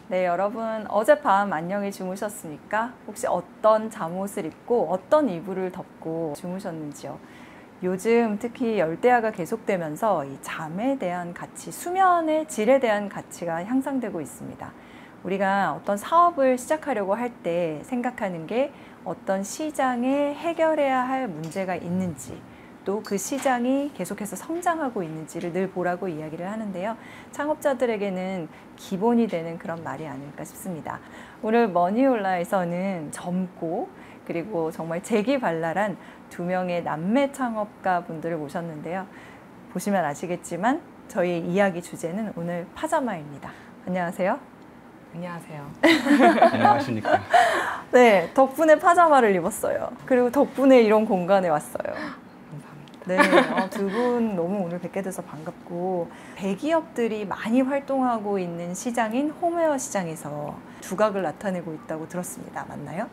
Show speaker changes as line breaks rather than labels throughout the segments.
네, 여러분 어젯밤 안녕히 주무셨습니까? 혹시 어떤 잠옷을 입고 어떤 이불을 덮고 주무셨는지요? 요즘 특히 열대야가 계속되면서 이 잠에 대한 가치, 수면의 질에 대한 가치가 향상되고 있습니다. 우리가 어떤 사업을 시작하려고 할 때 생각하는 게 어떤 시장에 해결해야 할 문제가 있는지, 또 그 시장이 계속해서 성장하고 있는지를 늘 보라고 이야기를 하는데요. 창업자들에게는 기본이 되는 그런 말이 아닐까 싶습니다. 오늘 머니올라에서는 젊고 그리고 정말 재기발랄한 두 명의 남매 창업가 분들을 모셨는데요. 보시면 아시겠지만 저희 이야기 주제는 오늘 파자마입니다. 안녕하세요.
안녕하세요.
안녕하십니까.
네, 덕분에 파자마를 입었어요. 그리고 덕분에 이런 공간에 왔어요. 네, 두 분 너무 오늘 뵙게 돼서 반갑고, 대기업들이 많이 활동하고 있는 시장인 홈웨어 시장에서 두각을 나타내고 있다고 들었습니다. 맞나요?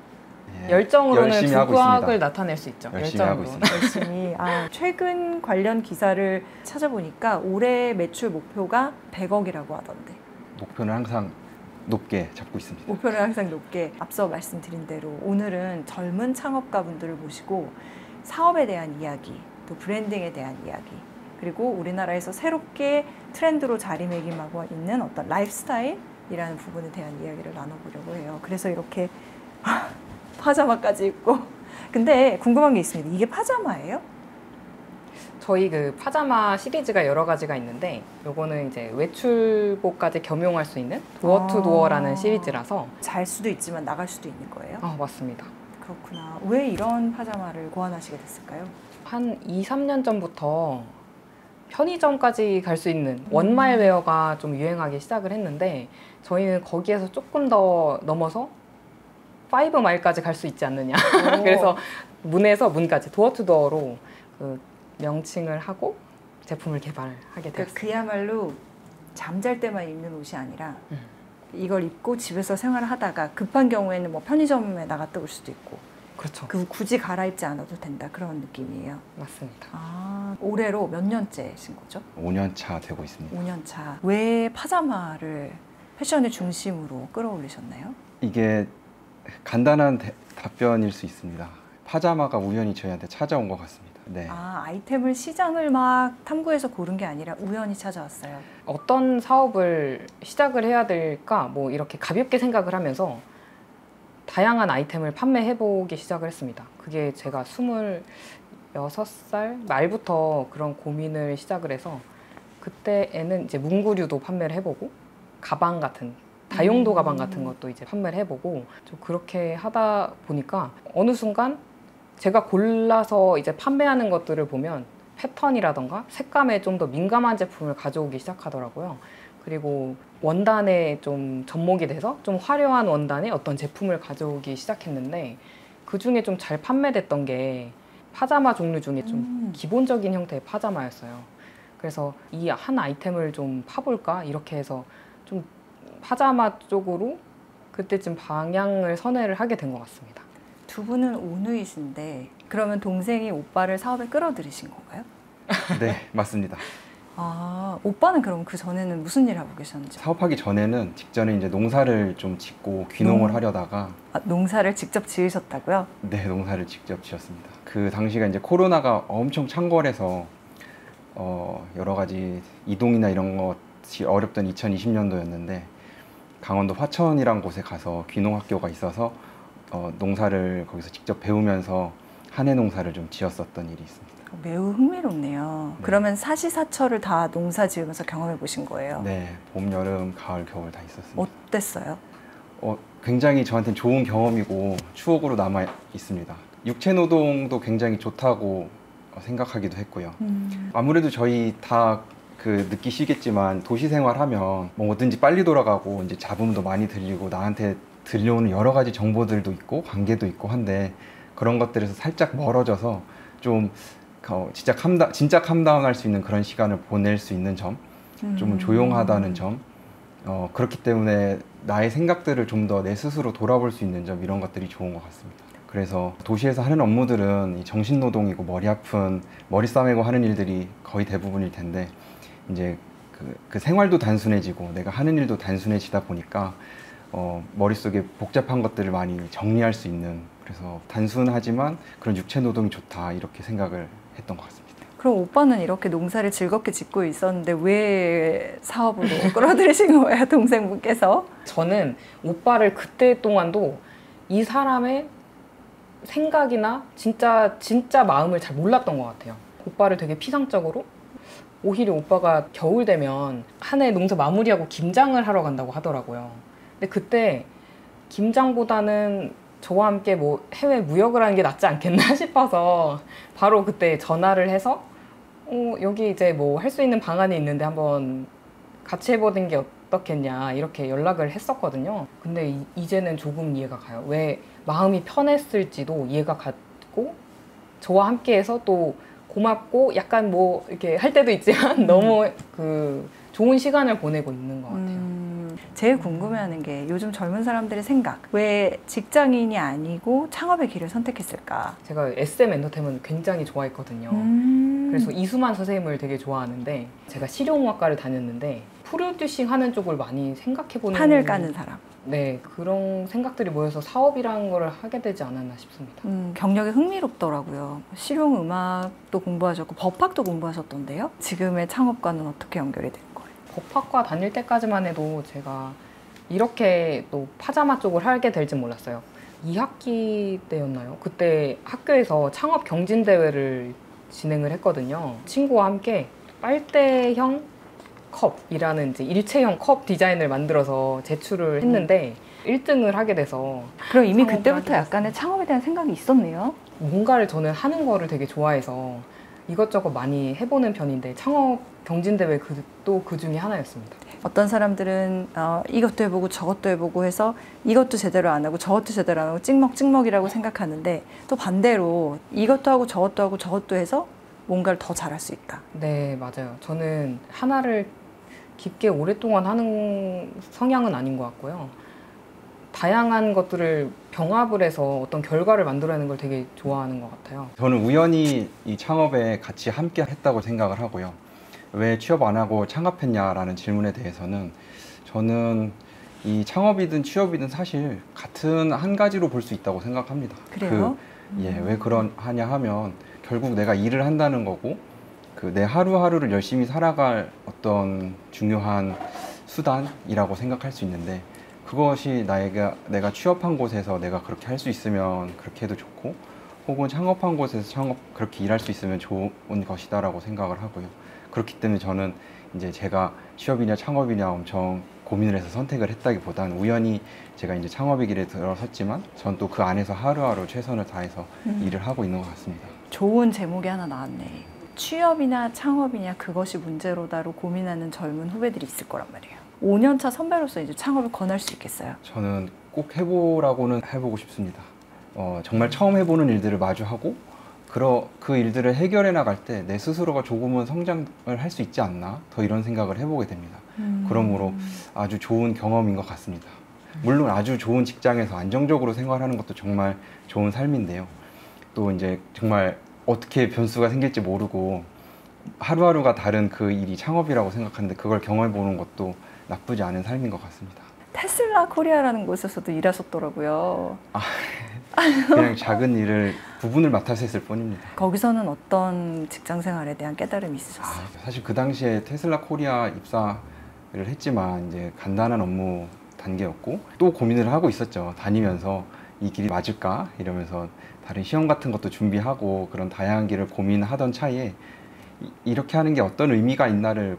네,
열정으로는
열심히 하고
두각을
있습니다.
나타낼 수 있죠.
열심히 하고 있습니다.
열심히. 최근 관련 기사를 찾아보니까 올해 매출 목표가 100억이라고 하던데.
목표는 항상 높게 잡고 있습니다.
목표를 항상 높게. 앞서 말씀드린 대로 오늘은 젊은 창업가분들을 모시고 사업에 대한 이야기, 또 브랜딩에 대한 이야기, 그리고 우리나라에서 새롭게 트렌드로 자리매김하고 있는 어떤 라이프스타일이라는 부분에 대한 이야기를 나눠보려고 해요. 그래서 이렇게 파자마까지 입고. 근데 궁금한 게 있습니다. 이게 파자마예요?
저희 그 파자마 시리즈가 여러 가지가 있는데 요거는 이제 외출복까지 겸용할 수 있는 도어 투 도어라는 시리즈라서
잘 수도 있지만 나갈 수도 있는 거예요?
맞습니다.
그렇구나. 왜 이런 파자마를 고안하시게 됐을까요?
한 2, 3년 전부터 편의점까지 갈 수 있는 원마일 웨어가 좀 유행하기 시작을 했는데 저희는 거기에서 조금 더 넘어서 5마일까지 갈 수 있지 않느냐. 그래서 문에서 문까지 도어 투 도어로 그 명칭을 하고 제품을 개발하게 되었습니다.
그야말로 잠잘 때만 입는 옷이 아니라 이걸 입고 집에서 생활을 하다가 급한 경우에는 뭐 편의점에 나갔다 올 수도 있고,
그렇죠.
굳이 갈아입지 않아도 된다, 그런 느낌이에요.
맞습니다.
올해로 몇 년째신 거죠?
5년 차 되고 있습니다.
5년 차. 왜 파자마를 패션의 중심으로 끌어올리셨나요?
이게 간단한 답변일 수 있습니다. 파자마가 우연히 저희한테 찾아온 것 같습니다. 네.
아이템을 시장을 막 탐구해서 고른 게 아니라 우연히 찾아왔어요.
어떤 사업을 시작을 해야 될까 뭐 이렇게 가볍게 생각을 하면서 다양한 아이템을 판매해보기 시작을 했습니다. 그게 제가 26살 말부터 그런 고민을 시작을 해서 그때에는 이제 문구류도 판매를 해보고 가방 같은 다용도 가방 같은 것도 이제 판매를 해보고 좀 그렇게 하다 보니까 어느 순간 제가 골라서 이제 판매하는 것들을 보면 패턴이라던가 색감에 좀 더 민감한 제품을 가져오기 시작하더라고요. 그리고 원단에 좀 접목이 돼서 좀 화려한 원단의 어떤 제품을 가져오기 시작했는데 그 중에 좀 잘 판매됐던 게 파자마 종류 중에 좀 기본적인 형태의 파자마였어요. 그래서 이 한 아이템을 좀 파볼까 이렇게 해서 좀 파자마 쪽으로 그때쯤 방향을 선회를 하게 된 것 같습니다.
두 분은 오누이신데 그러면 동생이 오빠를 사업에 끌어들이신 건가요?
네, 맞습니다.
오빠는 그럼 그 전에는 무슨 일 하고 계셨는지?
사업하기 전에는 직전에 이제 농사를 좀 짓고 귀농을 하려다가
농사를 직접 지으셨다고요?
네, 농사를 직접 지었습니다. 그 당시가 이제 코로나가 엄청 창궐해서 여러 가지 이동이나 이런 것이 어렵던 2020년도였는데 강원도 화천이란 곳에 가서 귀농학교가 있어서 농사를 거기서 직접 배우면서 한 해 농사를 좀 지었었던 일이 있습니다.
매우 흥미롭네요.
네.
그러면 사시사철을 다 농사 지으면서 경험해 보신 거예요?
네, 봄, 여름, 가을, 겨울 다 있었습니다.
어땠어요?
굉장히 저한테는 좋은 경험이고 추억으로 남아 있습니다. 육체 노동도 굉장히 좋다고 생각하기도 했고요. 아무래도 저희 다 느끼시겠지만 도시 생활하면 뭐든지 빨리 돌아가고 이제 잡음도 많이 들리고 나한테 들려오는 여러 가지 정보들도 있고 관계도 있고 한데 그런 것들에서 살짝 멀어져서 좀 진짜 캄다운할 수 있는 그런 시간을 보낼 수 있는 점, 좀 조용하다는 점, 그렇기 때문에 나의 생각들을 좀 더 내 스스로 돌아볼 수 있는 점, 이런 것들이 좋은 것 같습니다. 그래서 도시에서 하는 업무들은 정신노동이고 머리 아픈, 머리 싸매고 하는 일들이 거의 대부분일 텐데 이제 그 생활도 단순해지고 내가 하는 일도 단순해지다 보니까 머릿속에 복잡한 것들을 많이 정리할 수 있는, 그래서 단순하지만 그런 육체 노동이 좋다 이렇게 생각을 했던 것 같습니다.
그럼 오빠는 이렇게 농사를 즐겁게 짓고 있었는데 왜 사업으로 끌어들이신 거예요, 동생분께서?
저는 오빠를 그때 동안도 이 사람의 생각이나 진짜 마음을 잘 몰랐던 것 같아요. 오빠를 되게 피상적으로, 오히려 오빠가 겨울 되면 한 해 농사 마무리하고 김장을 하러 간다고 하더라고요. 근데 그때 김장보다는 저와 함께 뭐 해외 무역을 하는 게 낫지 않겠나 싶어서 바로 그때 전화를 해서 여기 이제 뭐 할 수 있는 방안이 있는데 한번 같이 해보는 게 어떻겠냐 이렇게 연락을 했었거든요. 근데 이제는 조금 이해가 가요. 왜 마음이 편했을지도 이해가 갔고, 저와 함께해서 또 고맙고 약간 뭐 이렇게 할 때도 있지만 너무 그 좋은 시간을 보내고 있는 것 같아요.
제일 궁금해하는 게 요즘 젊은 사람들의 생각, 왜 직장인이 아니고 창업의 길을 선택했을까?
제가 SM 엔터테인먼트 굉장히 좋아했거든요. 그래서 이수만 선생님을 되게 좋아하는데, 제가 실용음악과를 다녔는데 프로듀싱 하는 쪽을 많이 생각해보는,
판을 까는 사람.
네, 그런 생각들이 모여서 사업이라는 걸 하게 되지 않았나 싶습니다.
경력이 흥미롭더라고요. 실용음악도 공부하셨고 법학도 공부하셨던데요? 지금의 창업과는 어떻게 연결이 된 거예요?
법학과 다닐 때까지만 해도 제가 이렇게 또 파자마 쪽을 하게 될지 몰랐어요. 2학기 때였나요? 그때 학교에서 창업 경진대회를 진행을 했거든요. 친구와 함께 빨대형 컵이라는 이제 일체형 컵 디자인을 만들어서 제출을 했는데 1등을 하게 돼서.
그럼 이미 그때부터 약간의 창업에 대한 생각이 있었네요.
뭔가를 저는 하는 거를 되게 좋아해서 이것저것 많이 해보는 편인데, 창업 경진대회 또 그 중에 하나였습니다.
어떤 사람들은 이것도 해보고 저것도 해보고 해서 이것도 제대로 안 하고 저것도 제대로 안 하고 찍먹이라고 생각하는데, 또 반대로 이것도 하고 저것도 해서 뭔가를 더 잘할 수 있다.
네, 맞아요. 저는 하나를 깊게 오랫동안 하는 성향은 아닌 것 같고요. 다양한 것들을 병합을 해서 어떤 결과를 만들어내는 걸 되게 좋아하는 것 같아요.
저는 우연히 이 창업에 같이 함께 했다고 생각을 하고요. 왜 취업 안 하고 창업했냐라는 질문에 대해서는, 저는 이 창업이든 취업이든 사실 같은 한 가지로 볼 수 있다고 생각합니다.
그래요?
왜 그러냐 하면 결국 내가 일을 한다는 거고, 내 하루하루를 열심히 살아갈 어떤 중요한 수단이라고 생각할 수 있는데, 그것이 내가 취업한 곳에서 내가 그렇게 할 수 있으면 그렇게 해도 좋고, 혹은 창업한 곳에서 그렇게 일할 수 있으면 좋은 것이다라고 생각을 하고요. 그렇기 때문에 저는 이제 제가 취업이냐 창업이냐 엄청 고민을 해서 선택을 했다기보다는, 우연히 제가 이제 창업의 길에 들어섰지만 전 또 그 안에서 하루하루 최선을 다해서 일을 하고 있는 것 같습니다.
좋은 제목이 하나 나왔네. 취업이냐 창업이냐 그것이 문제로다로 고민하는 젊은 후배들이 있을 거란 말이에요. 5년차 선배로서 이제 창업을 권할 수 있겠어요?
저는 꼭 해보라고는 해보고 싶습니다. 정말 처음 해보는 일들을 마주하고 그 일들을 해결해 나갈 때 내 스스로가 조금은 성장을 할 수 있지 않나, 더 이런 생각을 해보게 됩니다. 그러므로 아주 좋은 경험인 것 같습니다. 물론 아주 좋은 직장에서 안정적으로 생활하는 것도 정말 좋은 삶인데요. 또 이제 정말 어떻게 변수가 생길지 모르고 하루하루가 다른 그 일이 창업이라고 생각하는데, 그걸 경험해보는 것도 나쁘지 않은 삶인 것 같습니다.
테슬라 코리아라는 곳에서도 일하셨더라고요.
그냥 작은 일을 부분을 맡아서 했을 뿐입니다.
거기서는 어떤 직장 생활에 대한 깨달음이 있으셨어요?
사실 그 당시에 테슬라 코리아 입사를 했지만 이제 간단한 업무 단계였고, 또 고민을 하고 있었죠. 다니면서 이 길이 맞을까 이러면서 다른 시험 같은 것도 준비하고 그런 다양한 길을 고민하던 차에 이렇게 하는 게 어떤 의미가 있나를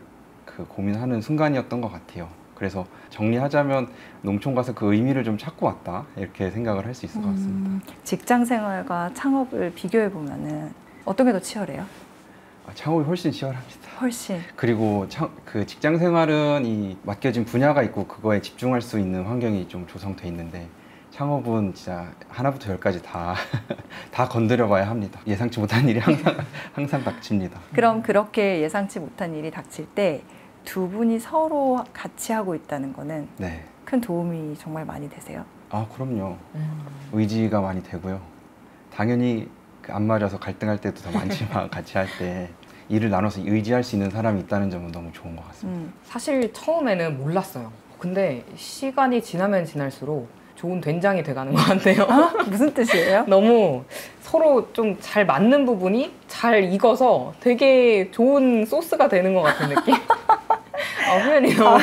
고민하는 순간이었던 것 같아요. 그래서 정리하자면 농촌 가서 그 의미를 좀 찾고 왔다, 이렇게 생각을 할 수 있을 것 같습니다.
직장 생활과 창업을 비교해 보면은 어떤 게 더 치열해요?
창업이 훨씬 치열합니다.
훨씬.
그리고 그 직장 생활은 이 맡겨진 분야가 있고 그거에 집중할 수 있는 환경이 좀 조성돼 있는데, 창업은 진짜 하나부터 열까지 다 건드려 봐야 합니다. 예상치 못한 일이 항상 닥칩니다.
그럼 그렇게 예상치 못한 일이 닥칠 때 두 분이 서로 같이 하고 있다는 거는
네.
큰 도움이 정말 많이 되세요?
그럼요. 의지가 많이 되고요. 당연히 안 맞아서 갈등할 때도 더 많지만 같이 할 때 일을 나눠서 의지할 수 있는 사람이 있다는 점은 너무 좋은 것 같습니다.
사실 처음에는 몰랐어요. 근데 시간이 지나면 지날수록 좋은 된장이 돼가는 것 같아요.
무슨 뜻이에요?
너무 서로 좀 잘 맞는 부분이 잘 익어서 되게 좋은 소스가 되는 것 같은 느낌? 표현이 너무.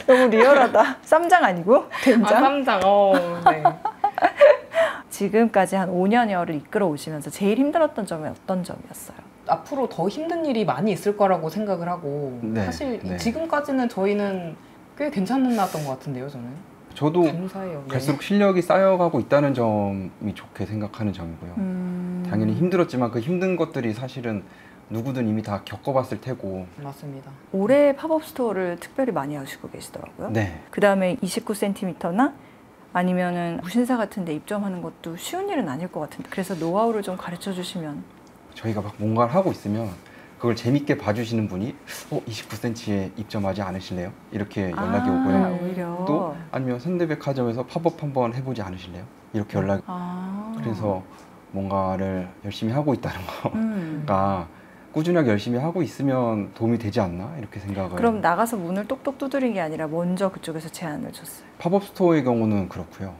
너무 리얼하다. 쌈장 아니고 된장?
쌈장, 네.
지금까지 한 5년여를 이끌어 오시면서 제일 힘들었던 점이 어떤 점이었어요?
앞으로 더 힘든 일이 많이 있을 거라고 생각을 하고
네,
사실
네.
지금까지는 저희는 꽤 괜찮았던 것 같은데요, 저는.
저도
감사해요. 네.
갈수록 실력이 쌓여가고 있다는 점이 좋게 생각하는 점이고요. 당연히 힘들었지만 그 힘든 것들이 사실은 누구든 이미 다 겪어봤을 테고.
맞습니다.
올해 팝업 스토어를 특별히 많이 하시고 계시더라고요.
네.
그 다음에 29cm나 아니면은 무신사 같은 데 입점하는 것도 쉬운 일은 아닐 것 같은데, 그래서 노하우를 좀 가르쳐 주시면.
저희가 막 뭔가를 하고 있으면 그걸 재밌게 봐주시는 분이 29cm에 입점하지 않으실래요? 이렇게 연락이 오고요.
오히려.
또 아니면 현대백화점에서 팝업 한번 해보지 않으실래요? 이렇게 연락이. 그래서 뭔가를 열심히 하고 있다는 거가 꾸준하게 열심히 하고 있으면 도움이 되지 않나 이렇게 생각을.
그럼 나가서 문을 똑똑 두드린 게 아니라 먼저 그쪽에서 제안을 줬어요.
팝업 스토어의 경우는 그렇고요.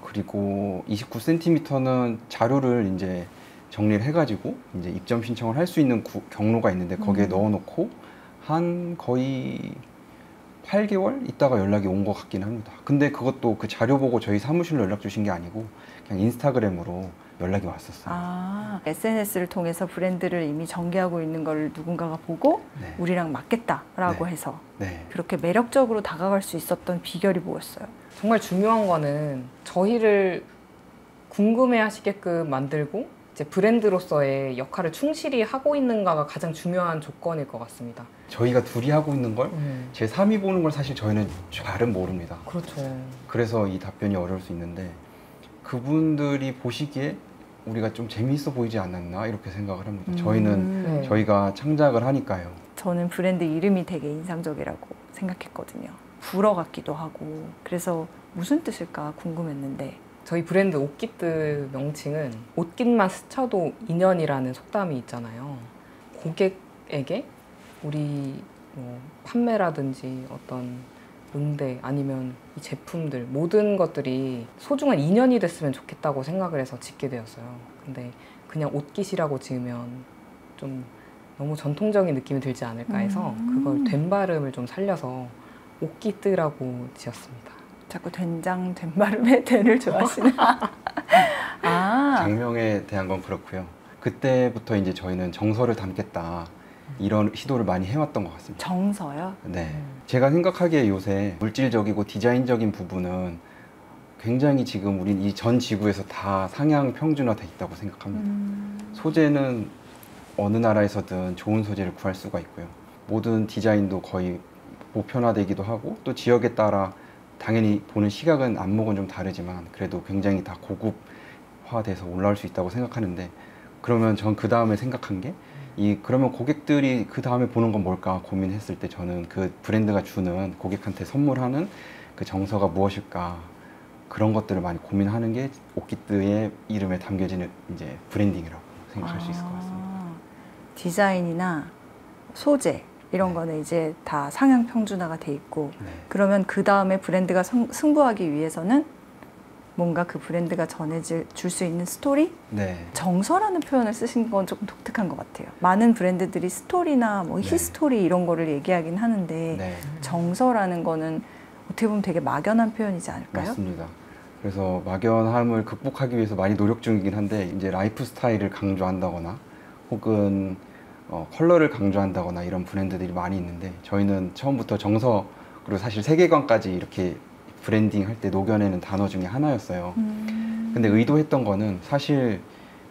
그리고 29cm는 자료를 이제 정리를 해가지고 이제 입점 신청을 할 수 있는 경로가 있는데 거기에 넣어놓고 한 거의 8개월 있다가 연락이 온 것 같긴 합니다. 근데 그것도 그 자료 보고 저희 사무실로 연락 주신 게 아니고 그냥 인스타그램으로 연락이 왔었어요.
SNS를 통해서 브랜드를 이미 전개하고 있는 걸 누군가가 보고
네.
우리랑 맞겠다라고
네.
해서
네.
그렇게 매력적으로 다가갈 수 있었던 비결이 뭐였어요?
정말 중요한 거는 저희를 궁금해 하시게끔 만들고 이제 브랜드로서의 역할을 충실히 하고 있는가가 가장 중요한 조건일 것 같습니다.
저희가 둘이 하고 있는 걸 제 3이 보는 걸 사실 저희는 잘은 모릅니다.
그렇죠.
그래서 이 답변이 어려울 수 있는데 그분들이 보시기에 우리가 좀 재미있어 보이지 않았나 이렇게 생각을 합니다. 저희는
네.
저희가 창작을 하니까요.
저는 브랜드 이름이 되게 인상적이라고 생각했거든요. 불어 같기도 하고. 그래서 무슨 뜻일까 궁금했는데.
저희 브랜드 옷깃들 명칭은 옷깃만 스쳐도 인연이라는 속담이 있잖아요. 고객에게 우리 판매라든지 어떤 응대 아니면 이 제품들 모든 것들이 소중한 인연이 됐으면 좋겠다고 생각을 해서 짓게 되었어요. 근데 그냥 옷깃이라고 지으면 좀 너무 전통적인 느낌이 들지 않을까 해서 그걸 된 발음을 좀 살려서 옷깃들라고 지었습니다.
자꾸 된장, 된발음에 된을 좋아하시는.
장명에 대한 건 그렇고요. 그때부터 이제 저희는 정서를 담겠다 이런 시도를 많이 해왔던 것 같습니다.
정서요?
네. 제가 생각하기에 요새 물질적이고 디자인적인 부분은 굉장히 지금 우린 이 전 지구에서 다 상향 평준화돼 있다고 생각합니다. 소재는 어느 나라에서든 좋은 소재를 구할 수가 있고요. 모든 디자인도 거의 보편화되기도 하고 또 지역에 따라 당연히 보는 시각은 안목은 좀 다르지만 그래도 굉장히 다 고급화돼서 올라올 수 있다고 생각하는데 그러면 전 그 다음에 생각한 게 그러면 고객들이 그 다음에 보는 건 뭘까 고민했을 때 저는 그 브랜드가 주는 고객한테 선물하는 그 정서가 무엇일까 그런 것들을 많이 고민하는 게 옷깃드의 이름에 담겨지는 이제 브랜딩이라고 생각할 수 있을 것 같습니다.
디자인이나 소재 이런 거는 이제 다 상향 평준화가 돼 있고
네.
그러면 그 다음에 브랜드가 승부하기 위해서는 뭔가 그 브랜드가 전해줄 수 있는 스토리?
네.
정서라는 표현을 쓰신 건 조금 독특한 것 같아요. 많은 브랜드들이 스토리나 뭐
네.
히스토리 이런 거를 얘기하긴 하는데
네.
정서라는 거는 어떻게 보면 되게 막연한 표현이지 않을까요?
맞습니다. 그래서 막연함을 극복하기 위해서 많이 노력 중이긴 한데 이제 라이프 스타일을 강조한다거나 혹은 컬러를 강조한다거나 이런 브랜드들이 많이 있는데 저희는 처음부터 정서 그리고 사실 세계관까지 이렇게 브랜딩 할 때 녹여내는 단어 중에 하나였어요. 근데 의도했던 거는 사실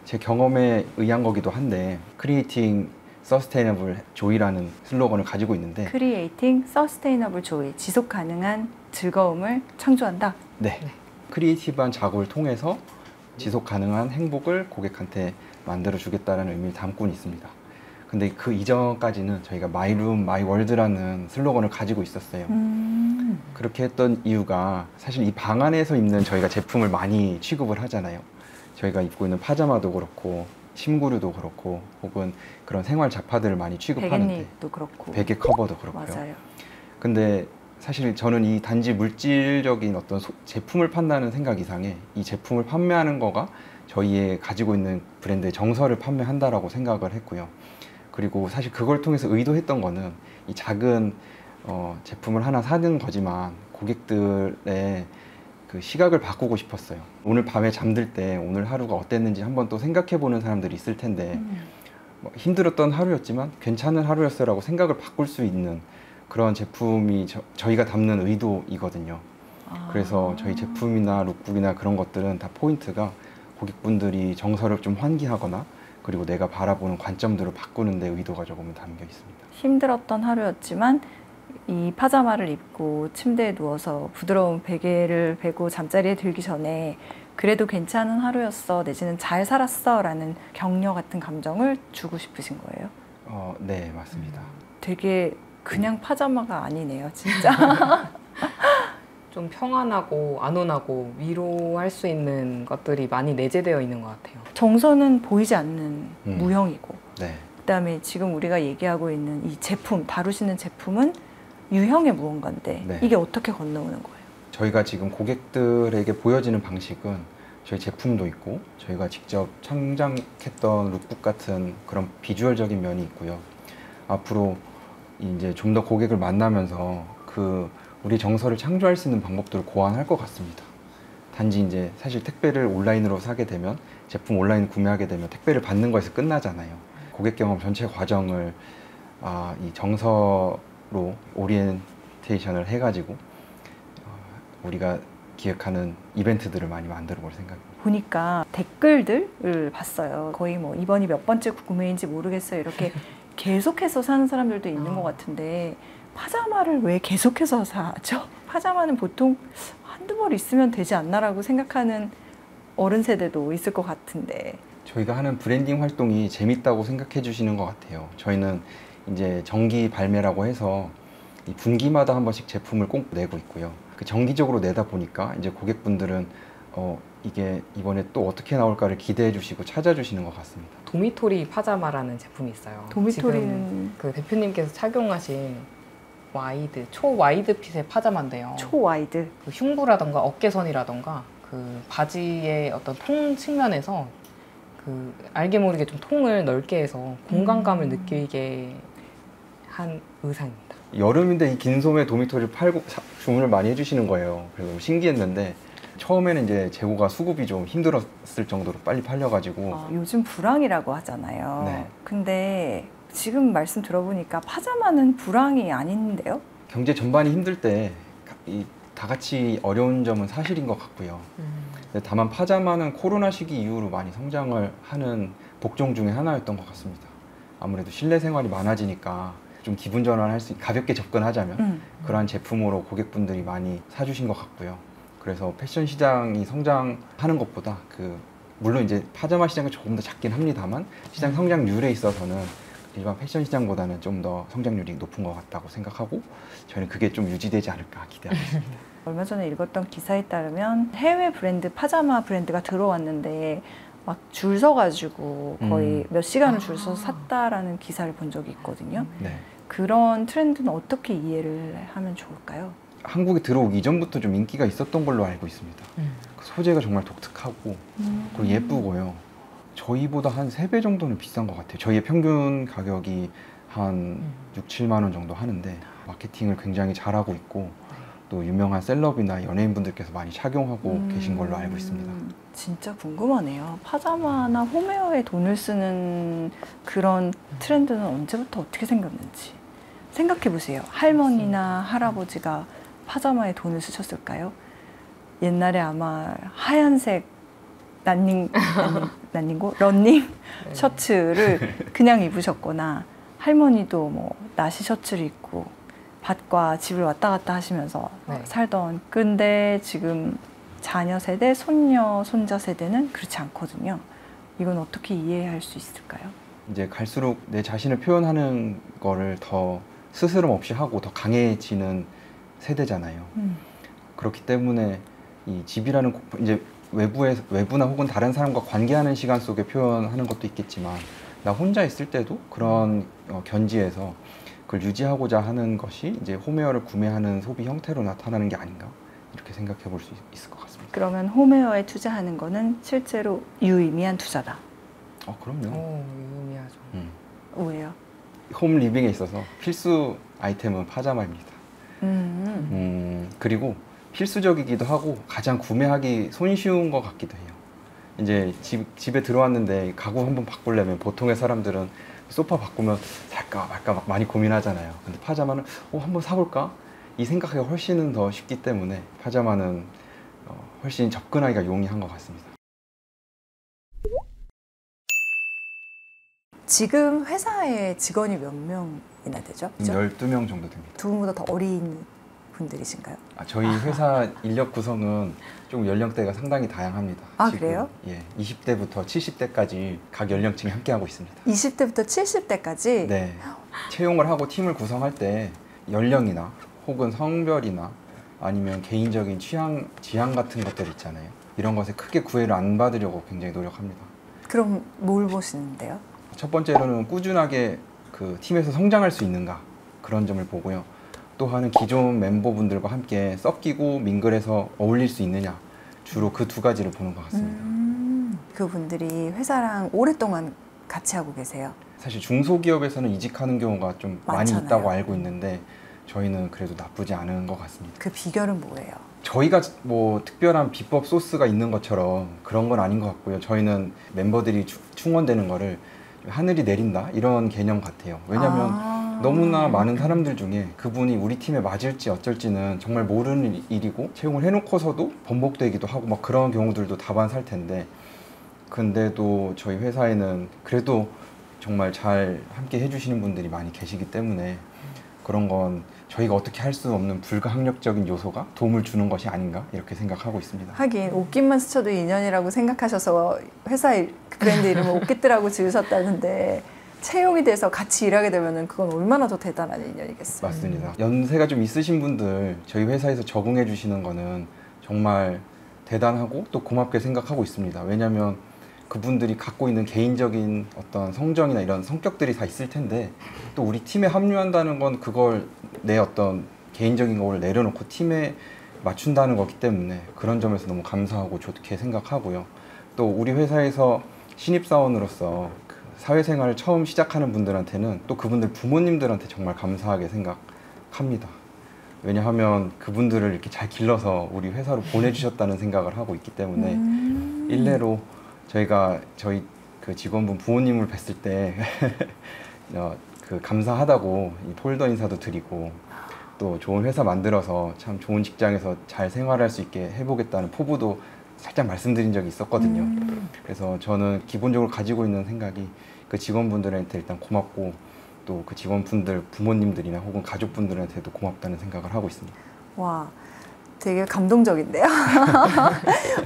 제 경험에 의한 거기도 한데 Creating Sustainable Joy라는 슬로건을 가지고 있는데
Creating Sustainable Joy, 지속 가능한 즐거움을 창조한다.
네. 크리에이티브한 작업을 통해서 지속 가능한 행복을 고객한테 만들어 주겠다는 의미를 담고 있습니다. 근데 그 이전까지는 저희가 My Room, My World라는 슬로건을 가지고 있었어요. 그렇게 했던 이유가 사실 이 방 안에서 입는 저희가 제품을 많이 취급을 하잖아요. 저희가 입고 있는 파자마도 그렇고 침구류도 그렇고 혹은 그런 생활 잡화들을 많이 취급하는데
베갯잎도 그렇고
베개 커버도 그렇고요.
맞아요.
근데 사실 저는 이 단지 물질적인 어떤 제품을 판다는 생각 이상에 이 제품을 판매하는 거가 저희의 가지고 있는 브랜드의 정서를 판매한다라고 생각을 했고요. 그리고 사실 그걸 통해서 의도했던 거는 이 작은 제품을 하나 사는 거지만 고객들의 그 시각을 바꾸고 싶었어요. 오늘 밤에 잠들 때 오늘 하루가 어땠는지 한번 또 생각해 보는 사람들이 있을 텐데 뭐 힘들었던 하루였지만 괜찮은 하루였어라고 생각을 바꿀 수 있는 그런 제품이 저희가 담는 의도이거든요. 그래서 저희 제품이나 룩북이나 그런 것들은 다 포인트가 고객분들이 정서를 좀 환기하거나 그리고 내가 바라보는 관점들을 바꾸는 데 의도가 조금은 담겨 있습니다.
힘들었던 하루였지만 이 파자마를 입고 침대에 누워서 부드러운 베개를 베고 잠자리에 들기 전에 그래도 괜찮은 하루였어 내지는 잘 살았어 라는 격려 같은 감정을 주고 싶으신 거예요?
네, 맞습니다.
되게 그냥 파자마가 아니네요, 진짜.
좀 평안하고 안온하고 위로할 수 있는 것들이 많이 내재되어 있는 것 같아요.
정서는 보이지 않는 무형이고
네.
그다음에 지금 우리가 얘기하고 있는 이 제품, 다루시는 제품은 유형의 무언가인데
네.
이게 어떻게 건너오는 거예요?
저희가 지금 고객들에게 보여지는 방식은 저희 제품도 있고 저희가 직접 창작했던 룩북 같은 그런 비주얼적인 면이 있고요. 앞으로 이제 좀 더 고객을 만나면서 우리 정서를 창조할 수 있는 방법들을 고안할 것 같습니다. 단지 이제 사실 택배를 온라인으로 사게 되면 제품 온라인 구매하게 되면 택배를 받는 거에서 끝나잖아요. 고객 경험 전체 과정을 이 정서로 오리엔테이션을 해가지고 우리가 기획하는 이벤트들을 많이 만들어 볼 생각입니다.
보니까 댓글들을 봤어요. 거의 뭐 이번이 몇 번째 구매인지 모르겠어요. 이렇게 계속해서 사는 사람들도 있는 것 같은데 파자마를 왜 계속해서 사죠? 파자마는 보통 한두 벌 있으면 되지 않나라고 생각하는 어른 세대도 있을 것 같은데
저희가 하는 브랜딩 활동이 재밌다고 생각해 주시는 것 같아요. 저희는 이제 정기 발매라고 해서 이 분기마다 한 번씩 제품을 꼭 내고 있고요. 그 정기적으로 내다 보니까 이제 고객분들은 이게 이번에 또 어떻게 나올까를 기대해 주시고 찾아주시는 것 같습니다.
도미토리 파자마라는 제품이 있어요.
도미토리는
지금 그 대표님께서 착용하신 초 와이드 핏의 파자마인데요.
초와이드
그 흉부라던가 어깨선이라던가 그 바지의 어떤 통 측면에서 그 알게 모르게 좀 통을 넓게 해서 공간감을 느끼게 한 의상입니다.
여름인데 이 긴 소매 도미토리를 팔고 주문을 많이 해주시는 거예요. 그래서 신기했는데 처음에는 이제 재고가 수급이 좀 힘들었을 정도로 빨리 팔려가지고
요즘 불황이라고 하잖아요.
네.
근데 지금 말씀 들어보니까 파자마는 불황이 아닌데요?
경제 전반이 힘들 때 다 같이 어려운 점은 사실인 것 같고요. 근데 다만 파자마는 코로나 시기 이후로 많이 성장을 하는 복종 중에 하나였던 것 같습니다. 아무래도 실내 생활이 많아지니까 좀 기분 전환할 수 가볍게 접근하자면 그러한 제품으로 고객분들이 많이 사주신 것 같고요. 그래서 패션 시장이 성장하는 것보다 물론 이제 파자마 시장은 조금 더 작긴 합니다만 시장 성장률에 있어서는 일반 패션 시장보다는 좀 더 성장률이 높은 것 같다고 생각하고 저희는 그게 좀 유지되지 않을까 기대하고 있습니다.
얼마 전에 읽었던 기사에 따르면 해외 브랜드 파자마 브랜드가 들어왔는데 막 줄 서가지고 거의 몇 시간을 줄 서서 샀다라는 기사를 본 적이 있거든요.
네.
그런 트렌드는 어떻게 이해를 하면 좋을까요?
한국에 들어오기 이전부터 좀 인기가 있었던 걸로 알고 있습니다. 그 소재가 정말 독특하고 그리고 예쁘고요. 저희보다 한 3배 정도는 비싼 것 같아요. 저희의 평균 가격이 한 6, 7만 원 정도 하는데 마케팅을 굉장히 잘하고 있고 또 유명한 셀럽이나 연예인분들께서 많이 착용하고 계신 걸로 알고 있습니다.
진짜 궁금하네요. 파자마나 홈웨어에 돈을 쓰는 그런 트렌드는 언제부터 어떻게 생겼는지 생각해 보세요. 할머니나 할아버지가 파자마에 돈을 쓰셨을까요? 옛날에 아마 하얀색 런닝 셔츠를 그냥 입으셨거나 할머니도 뭐 나시 셔츠를 입고 밭과 집을 왔다 갔다 하시면서 살던. 근데 지금 자녀 세대, 손녀, 손자 세대는 그렇지 않거든요. 이건 어떻게 이해할 수 있을까요? 이제
갈수록 내 자신을 표현하는 거를 더 스스럼 없이 하고 더 강해지는 세대잖아요. 그렇기 때문에 이 집이라는 이제 외부나 혹은 다른 사람과 관계하는 시간 속에 표현하는 것도 있겠지만 나 혼자 있을 때도 그런 견지에서 그걸 유지하고자 하는 것이 이제 홈웨어를 구매하는 소비 형태로 나타나는 게 아닌가 이렇게 생각해 볼 수 있을 것 같습니다.
그러면 홈웨어에 투자하는 거는 실제로 유의미한 투자다.
그럼요.
유의미하죠.
왜요?
홈 리빙에 있어서 필수 아이템은 파자마입니다. 그리고 필수적이기도 하고 가장 구매하기 손쉬운 것 같기도 해요. 이제 집에 들어왔는데 가구 한번 바꾸려면 보통의 사람들은 소파 바꾸면 살까 말까 막 많이 고민하잖아요. 근데 파자마는 한번 사볼까? 이 생각하기가 훨씬 더 쉽기 때문에 파자마는 훨씬 접근하기가 용이한 것 같습니다.
지금 회사에 직원이 몇 명이나 되죠?
12명 정도 됩니다.
두 분보다 더 어린 분들이신가요?
저희 회사 인력 구성은 좀 연령대가 상당히 다양합니다. 지금,
그래요?
예, 20대부터 70대까지 각 연령층이 함께하고 있습니다.
20대부터 70대까지?
네. 채용을 하고 팀을 구성할 때 연령이나 혹은 성별이나 아니면 개인적인 취향, 지향 같은 것들 있잖아요. 이런 것에 크게 구애를 안 받으려고 굉장히 노력합니다.
그럼 뭘 보시는데요?
첫 번째로는 꾸준하게 그 팀에서 성장할 수 있는가 그런 점을 보고요. 또 하나는 기존 멤버분들과 함께 섞이고 민글해서 어울릴 수 있느냐 주로 그 두 가지를 보는 것 같습니다.
그분들이 회사랑 오랫동안 같이 하고 계세요?
사실 중소기업에서는 이직하는 경우가 좀 많이
많잖아요.
있다고 알고 있는데 저희는 그래도 나쁘지 않은 것 같습니다.
그 비결은 뭐예요?
저희가 뭐 특별한 비법 소스가 있는 것처럼 그런 건 아닌 것 같고요. 저희는 멤버들이 충원되는 거를 하늘이 내린다 이런 개념 같아요. 왜냐하면 너무나 많은 사람들 중에 그분이 우리 팀에 맞을지 어쩔지는 정말 모르는 일이고 채용을 해놓고서도 번복되기도 하고 막 그런 경우들도 다반사일 텐데 근데도 저희 회사에는 그래도 정말 잘 함께 해주시는 분들이 많이 계시기 때문에 그런 건 저희가 어떻게 할 수 없는 불가항력적인 요소가 도움을 주는 것이 아닌가 이렇게 생각하고 있습니다.
하긴 옷깃만 스쳐도 인연이라고 생각하셔서 회사의 브랜드 이름을 옷깃들하고 지으셨다는데 채용이 돼서 같이 일하게 되면 그건 얼마나 더 대단한 인연이겠어요.
맞습니다. 연세가 좀 있으신 분들 저희 회사에서 적응해 주시는 거는 정말 대단하고 또 고맙게 생각하고 있습니다. 왜냐하면 그분들이 갖고 있는 개인적인 어떤 성정이나 이런 성격들이 다 있을 텐데 또 우리 팀에 합류한다는 건 그걸 내 어떤 개인적인 걸 내려놓고 팀에 맞춘다는 거기 때문에 그런 점에서 너무 감사하고 좋게 생각하고요. 또 우리 회사에서 신입사원으로서 그 사회생활을 처음 시작하는 분들한테는 또 그분들 부모님들한테 정말 감사하게 생각합니다. 왜냐하면 그분들을 이렇게 잘 길러서 우리 회사로 보내주셨다는 생각을 하고 있기 때문에 일례로 저희 그 직원분 부모님을 뵀을 때 그 감사하다고 이 폴더 인사도 드리고 또 좋은 회사 만들어서 참 좋은 직장에서 잘 생활할 수 있게 해보겠다는 포부도 살짝 말씀드린 적이 있었거든요. 그래서 저는 기본적으로 가지고 있는 생각이 그 직원분들한테 일단 고맙고 또 그 직원분들 부모님들이나 혹은 가족분들한테도 고맙다는 생각을 하고 있습니다.
와, 되게 감동적인데요.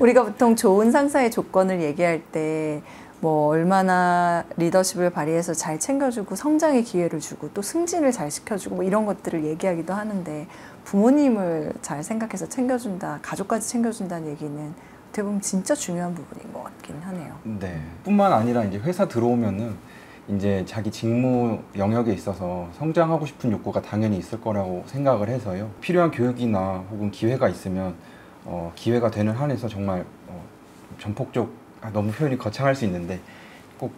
우리가 보통 좋은 상사의 조건을 얘기할 때 뭐 얼마나 리더십을 발휘해서 잘 챙겨주고 성장의 기회를 주고 또 승진을 잘 시켜주고 뭐 이런 것들을 얘기하기도 하는데 부모님을 잘 생각해서 챙겨준다, 가족까지 챙겨준다는 얘기는 어떻게 보면 진짜 중요한 부분인 것 같긴 하네요.
네. 뿐만 아니라 이제 회사 들어오면은 이제 자기 직무 영역에 있어서 성장하고 싶은 욕구가 당연히 있을 거라고 생각을 해서요. 필요한 교육이나 혹은 기회가 있으면 기회가 되는 한에서 정말 전폭적 너무 표현이 거창할 수 있는데 꼭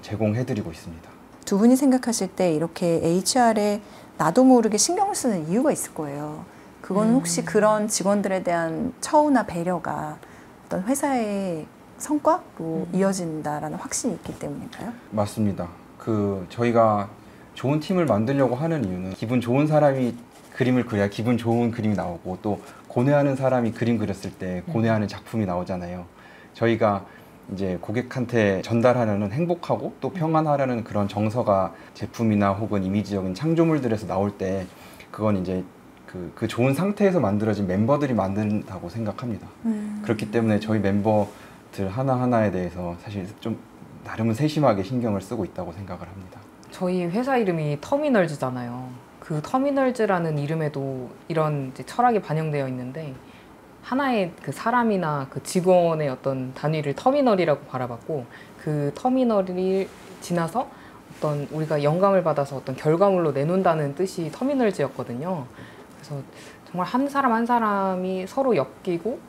제공해드리고 있습니다.
두 분이 생각하실 때 이렇게 HR에 나도 모르게 신경을 쓰는 이유가 있을 거예요. 그건 혹시 그런 직원들에 대한 처우나 배려가 어떤 회사의 성과로 이어진다라는 확신이 있기 때문일까요?
맞습니다. 저희가 좋은 팀을 만들려고 하는 이유는 기분 좋은 사람이 그림을 그려야 기분 좋은 그림이 나오고 또 고뇌하는 사람이 그림 그렸을 때 고뇌하는 작품이 나오잖아요. 저희가 이제 고객한테 전달하려는 행복하고 또 평안하려는 그런 정서가 제품이나 혹은 이미지적인 창조물들에서 나올 때 그건 이제 그 좋은 상태에서 만들어진 멤버들이 만든다고 생각합니다. 그렇기 때문에 저희 멤버들 하나하나에 대해서 사실 좀 나름은 세심하게 신경을 쓰고 있다고 생각을 합니다.
저희 회사 이름이 터미널즈잖아요. 그 터미널즈라는 이름에도 이런 이제 철학이 반영되어 있는데 하나의 그 사람이나 그 직원의 어떤 단위를 터미널이라고 바라봤고, 그 터미널이 지나서 어떤 우리가 영감을 받아서 어떤 결과물로 내놓는다는 뜻이 터미널즈였거든요. 그래서 정말 한 사람 한 사람이 서로 엮이고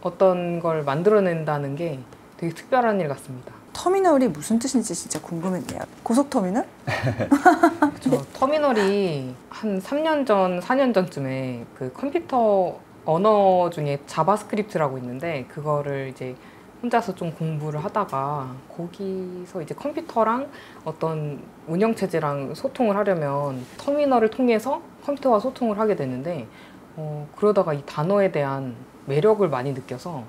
어떤 걸 만들어낸다는 게 되게 특별한 일 같습니다.
터미널이 무슨 뜻인지 진짜 궁금했네요. 고속터미널?
저 터미널이 한 3년 전, 4년 전쯤에 그 컴퓨터 언어 중에 자바스크립트라고 있는데, 그거를 이제 혼자서 좀 공부를 하다가 거기서 이제 컴퓨터랑 어떤 운영체제랑 소통을 하려면 터미널을 통해서 컴퓨터와 소통을 하게 되는데, 그러다가 이 단어에 대한 매력을 많이 느껴서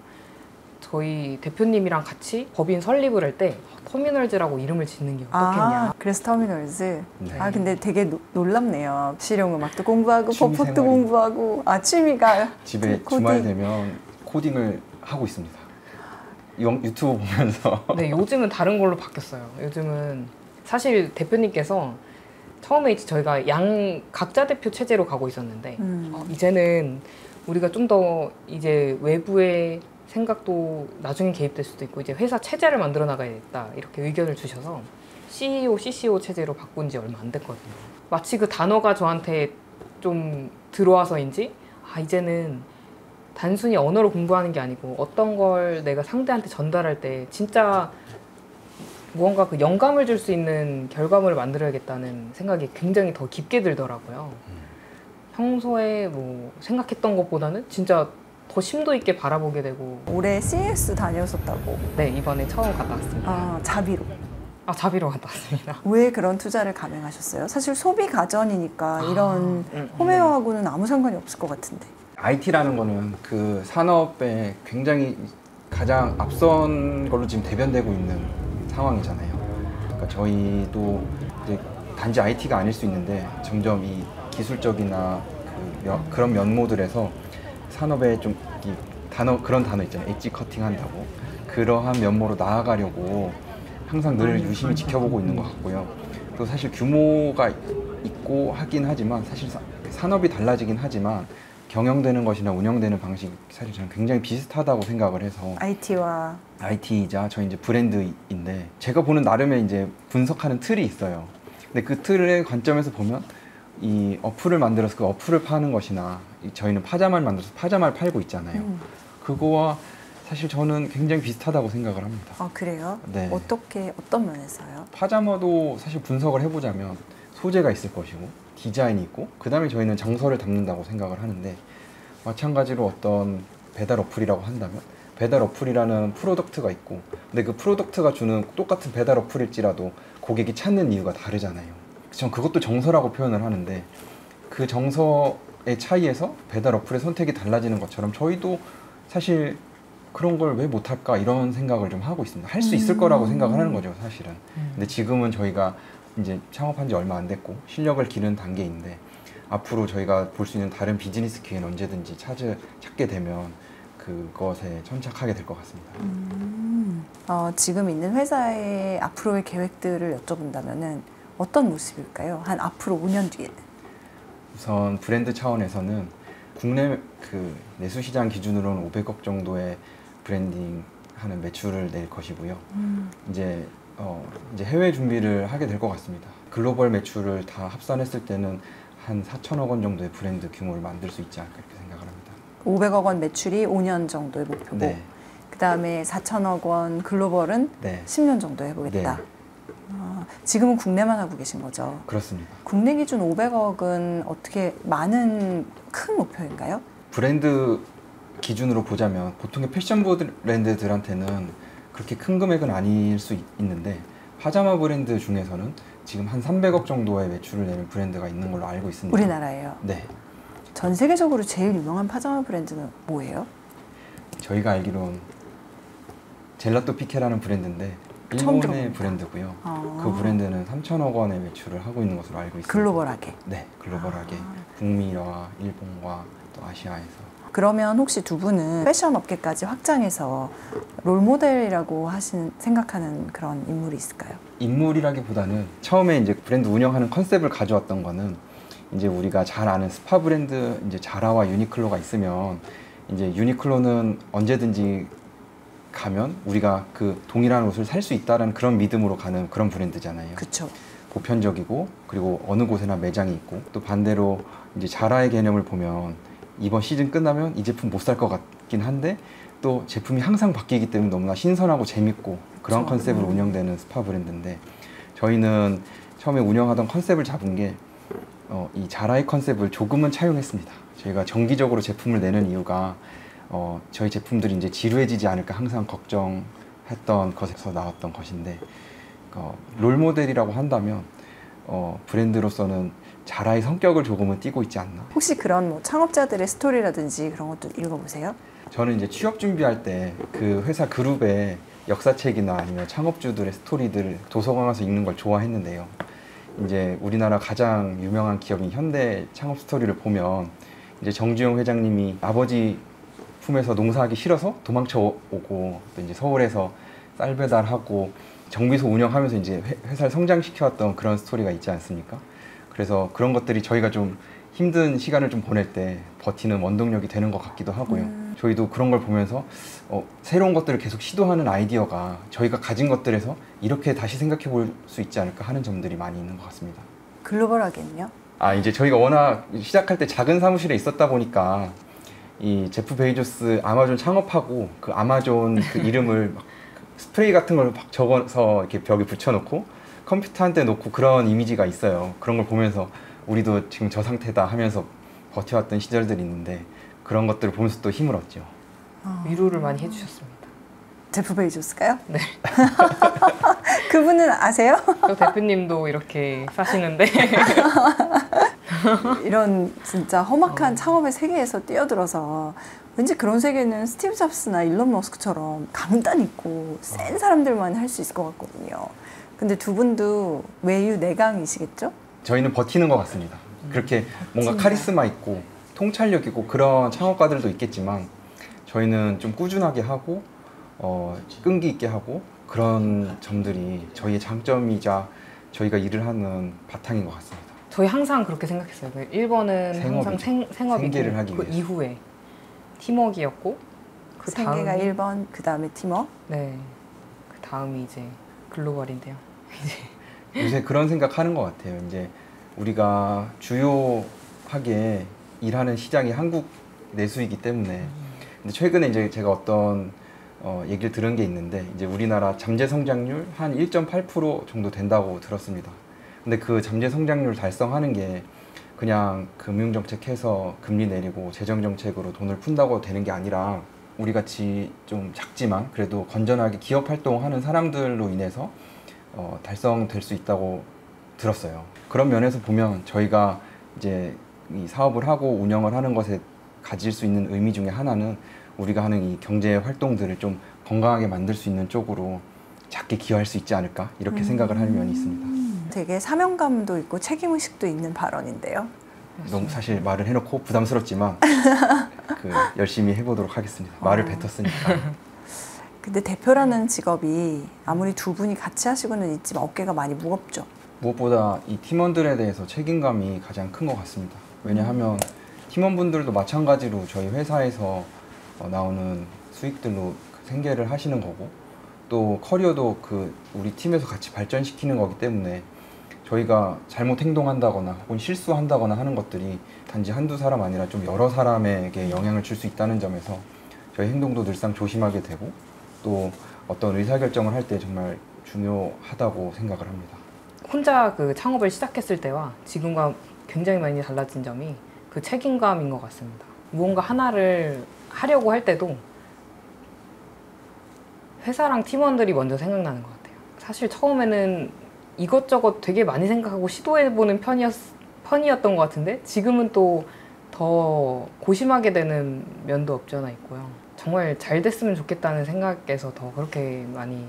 저희 대표님이랑 같이 법인 설립을 할 때 터미널즈라고 이름을 짓는 게 어떻겠냐.
그래서 터미널즈.
네.
근데 되게 놀랍네요. 실용음악도 공부하고
취미
법학도
생활이.
공부하고. 취미가
집에
코딩.
주말 되면 코딩을 하고 있습니다. 유튜브 보면서.
네, 요즘은 다른 걸로 바뀌었어요. 요즘은 사실 대표님께서 처음에 이제 저희가 각자 대표 체제로 가고 있었는데, 이제는 우리가 좀 더 이제 외부의 생각도 나중에 개입될 수도 있고 이제 회사 체제를 만들어 나가야겠다, 이렇게 의견을 주셔서 CEO, CCO 체제로 바꾼 지 얼마 안 됐거든요. 마치 그 단어가 저한테 좀 들어와서인지 이제는 단순히 언어를 공부하는 게 아니고 어떤 걸 내가 상대한테 전달할 때 진짜 무언가 그 영감을 줄 수 있는 결과물을 만들어야겠다는 생각이 굉장히 더 깊게 들더라고요. 평소에 뭐 생각했던 것보다는 진짜 더 심도 있게 바라보게 되고.
올해 CES 다녀오셨다고.
네, 이번에 처음 갔다 왔습니다.
자비로.
자비로 갔다 왔습니다.
왜 그런 투자를 감행하셨어요? 사실 소비 가전이니까 이런 홈웨어하고는 아무 상관이 없을 것 같은데.
IT라는 거는 그 산업에 굉장히 가장 앞선 걸로 지금 대변되고 있는 상황이잖아요. 그러니까 저희도 이제 단지 IT가 아닐 수 있는데 점점 이 기술적이나 그런 면모들에서 산업에 좀 그런 단어 있잖아요. 엣지 커팅 한다고. 그러한 면모로 나아가려고 항상 늘 유심히 지켜보고 있는 것 같고요. 또 사실 규모가 있고 하긴 하지만 사실 산업이 달라지긴 하지만 경영되는 것이나 운영되는 방식이 사실 저는 굉장히 비슷하다고 생각을 해서 IT이자 저희 이제 브랜드인데 제가 보는 나름의 이제 분석하는 틀이 있어요. 근데 그 틀의 관점에서 보면 이 어플을 만들어서 그 어플을 파는 것이나 저희는 파자마를 만들어서 파자마를 팔고 있잖아요. 그거와 사실 저는 굉장히 비슷하다고 생각을 합니다.
그래요?
네.
어떤 면에서요?
파자마도 사실 분석을 해보자면 소재가 있을 것이고 디자인이 있고 그 다음에 저희는 정서를 담는다고 생각을 하는데, 마찬가지로 어떤 배달 어플이라고 한다면 배달 어플이라는 프로덕트가 있고, 근데 그 프로덕트가 주는 똑같은 배달 어플일지라도 고객이 찾는 이유가 다르잖아요. 전 그것도 정서라고 표현을 하는데, 그 정서의 차이에서 배달 어플의 선택이 달라지는 것처럼 저희도 사실 그런 걸 왜 못할까 이런 생각을 좀 하고 있습니다. 할 수 있을 거라고 생각을 하는 거죠, 사실은. 근데 지금은 저희가 이제 창업한 지 얼마 안 됐고 실력을 기르는 단계인데, 앞으로 저희가 볼 수 있는 다른 비즈니스 기회는 언제든지 찾게 되면 그것에 천착하게 될 것 같습니다.
지금 있는 회사의 앞으로의 계획들을 여쭤본다면은 어떤 모습일까요? 한 앞으로 5년 뒤에는?
우선 브랜드 차원에서는 국내 그 내수시장 기준으로는 500억 정도의 브랜딩하는 매출을 낼 것이고요. 이제 해외 준비를 하게 될 것 같습니다. 글로벌 매출을 다 합산했을 때는 한 4천억 원 정도의 브랜드 규모를 만들 수 있지 않을까 이렇게 생각을 합니다.
500억 원 매출이 5년 정도의 목표고,
네.
그 다음에 4천억 원 글로벌은
네.
10년 정도 해보겠다.
네.
지금은 국내만 하고 계신 거죠?
그렇습니다.
국내 기준 500억은 어떻게 큰 목표인가요?
브랜드 기준으로 보자면 보통의 패션 브랜드들한테는 그렇게 큰 금액은 아닐 수 있는데, 파자마 브랜드 중에서는 지금 한 300억 정도의 매출을 내는 브랜드가 있는 걸로 알고 있습니다.
우리나라에요?
네.
전 세계적으로 제일 유명한 파자마 브랜드는 뭐예요?
저희가 알기로는 젤라또 피케라는 브랜드인데
처음
일본의
들어봅니다.
브랜드고요. 그 브랜드는 3천억 원의 매출을 하고 있는 것으로 알고 있습니다.
글로벌하게?
네, 글로벌하게. 북미와 일본과 또 아시아에서.
그러면 혹시 두 분은 패션 업계까지 확장해서 롤모델이라고 생각하는 그런 인물이 있을까요?
인물이라기보다는 처음에 이제 브랜드 운영하는 컨셉을 가져왔던 거는 이제 우리가 잘 아는 스파 브랜드 이제 자라와 유니클로가 있으면 이제 유니클로는 언제든지 가면 우리가 그 동일한 옷을 살 수 있다는 그런 믿음으로 가는 그런 브랜드잖아요.
그렇죠.
보편적이고 그리고 어느 곳에나 매장이 있고 또 반대로 이제 자라의 개념을 보면 이번 시즌 끝나면 이 제품 못 살 것 같긴 한데 또 제품이 항상 바뀌기 때문에 너무나 신선하고 재밌고 그런
그렇죠.
컨셉으로 운영되는 스파 브랜드인데 저희는 처음에 운영하던 컨셉을 잡은 게 이 자라의 컨셉을 조금은 차용했습니다. 저희가 정기적으로 제품을 내는 이유가 저희 제품들이 이제 지루해지지 않을까 항상 걱정했던 것에서 나왔던 것인데 롤 모델이라고 한다면 브랜드로서는 자라의 성격을 조금은 띠고 있지 않나.
혹시 그런 뭐 창업자들의 스토리라든지 그런 것도 읽어보세요?
저는 이제 취업 준비할 때 그 회사 그룹의 역사책이나 아니면 창업주들의 스토리들 도서관 가서 읽는 걸 좋아했는데요. 이제 우리나라 가장 유명한 기업인 현대 창업 스토리를 보면 이제 정주영 회장님이 아버지 품에서 농사하기 싫어서 도망쳐 오고 또 이제 서울에서 쌀 배달하고 정비소 운영하면서 이제 회사를 성장시켜왔던 그런 스토리가 있지 않습니까? 그래서 그런 것들이 저희가 좀 힘든 시간을 좀 보낼 때 버티는 원동력이 되는 것 같기도 하고요. 저희도 그런 걸 보면서 새로운 것들을 계속 시도하는 아이디어가 저희가 가진 것들에서 이렇게 다시 생각해 볼 수 있지 않을까 하는 점들이 많이 있는 것 같습니다.
글로벌하겠네요.
이제 저희가 워낙 시작할 때 작은 사무실에 있었다 보니까 이 제프 베이조스 아마존 창업하고 그 아마존 그 이름을 막 스프레이 같은 걸 막 적어서 이렇게 벽에 붙여놓고 컴퓨터 한 대 놓고 그런 이미지가 있어요. 그런 걸 보면서 우리도 지금 저 상태다 하면서 버텨왔던 시절들이 있는데 그런 것들을 보면서 또 힘을 얻죠.
위로를 많이 해주셨습니다.
제프 베이조스가요?
네.
그분은 아세요?
저 대표님도 이렇게 사시는데
이런 진짜 험악한 창업의 세계에서 뛰어들어서 왠지 그런 세계는 스티브 잡스나 일론 머스크처럼 강단 있고 센 사람들만 할 수 있을 것 같거든요. 근데 두 분도 외유 내강이시겠죠?
저희는 버티는 것 같습니다. 그렇게 뭔가 카리스마 있고 통찰력 있고 그런 창업가들도 있겠지만 저희는 좀 꾸준하게 하고 끈기 있게 하고 그런 점들이 저희의 장점이자 저희가 일을 하는 바탕인 것 같습니다.
저희 항상 그렇게 생각했어요. 1번은 항상 생업이고
생계를 하기
그
위해서.
이후에 팀워크였고 그
생계가
다음이
1번, 그 다음에 팀워.
네, 그 다음이 이제 글로벌인데요.
요새 그런 생각하는 것 같아요. 이제 우리가 주요하게 일하는 시장이 한국 내수이기 때문에 근데 최근에 이제 제가 어떤 얘기를 들은 게 있는데 이제 우리나라 잠재 성장률 한 1.8% 정도 된다고 들었습니다. 근데 그 잠재 성장률 달성하는 게 그냥 금융정책 해서 금리 내리고 재정정책으로 돈을 푼다고 되는 게 아니라 우리 같이 좀 작지만 그래도 건전하게 기업 활동하는 사람들로 인해서 달성될 수 있다고 들었어요. 그런 면에서 보면 저희가 이제 이 사업을 하고 운영을 하는 것에 가질 수 있는 의미 중에 하나는 우리가 하는 이 경제 활동들을 좀 건강하게 만들 수 있는 쪽으로 작게 기여할 수 있지 않을까 이렇게 생각을 하는 면이 있습니다.
되게 사명감도 있고 책임의식도 있는 발언인데요.
너무 사실 말을 해놓고 부담스럽지만 열심히 해보도록 하겠습니다. 말을 뱉었으니까.
근데 대표라는 직업이 아무리 두 분이 같이 하시고는 있지만 어깨가 많이 무겁죠.
무엇보다 이 팀원들에 대해서 책임감이 가장 큰 것 같습니다. 왜냐하면 팀원분들도 마찬가지로 저희 회사에서 나오는 수익들로 생계를 하시는 거고 또 커리어도 우리 팀에서 같이 발전시키는 거기 때문에 저희가 잘못 행동한다거나 혹은 실수한다거나 하는 것들이 단지 한두 사람 아니라 좀 여러 사람에게 영향을 줄 수 있다는 점에서 저희 행동도 늘상 조심하게 되고 또 어떤 의사결정을 할 때 정말 중요하다고 생각을 합니다.
혼자 그 창업을 시작했을 때와 지금과 굉장히 많이 달라진 점이 그 책임감인 것 같습니다. 무언가 하나를 하려고 할 때도 회사랑 팀원들이 먼저 생각나는 것 같아요. 사실 처음에는 이것저것 되게 많이 생각하고 시도해보는 편이었던 것 같은데 지금은 또 더 고심하게 되는 면도 없지 않아 있고요. 정말 잘 됐으면 좋겠다는 생각에서 더 그렇게 많이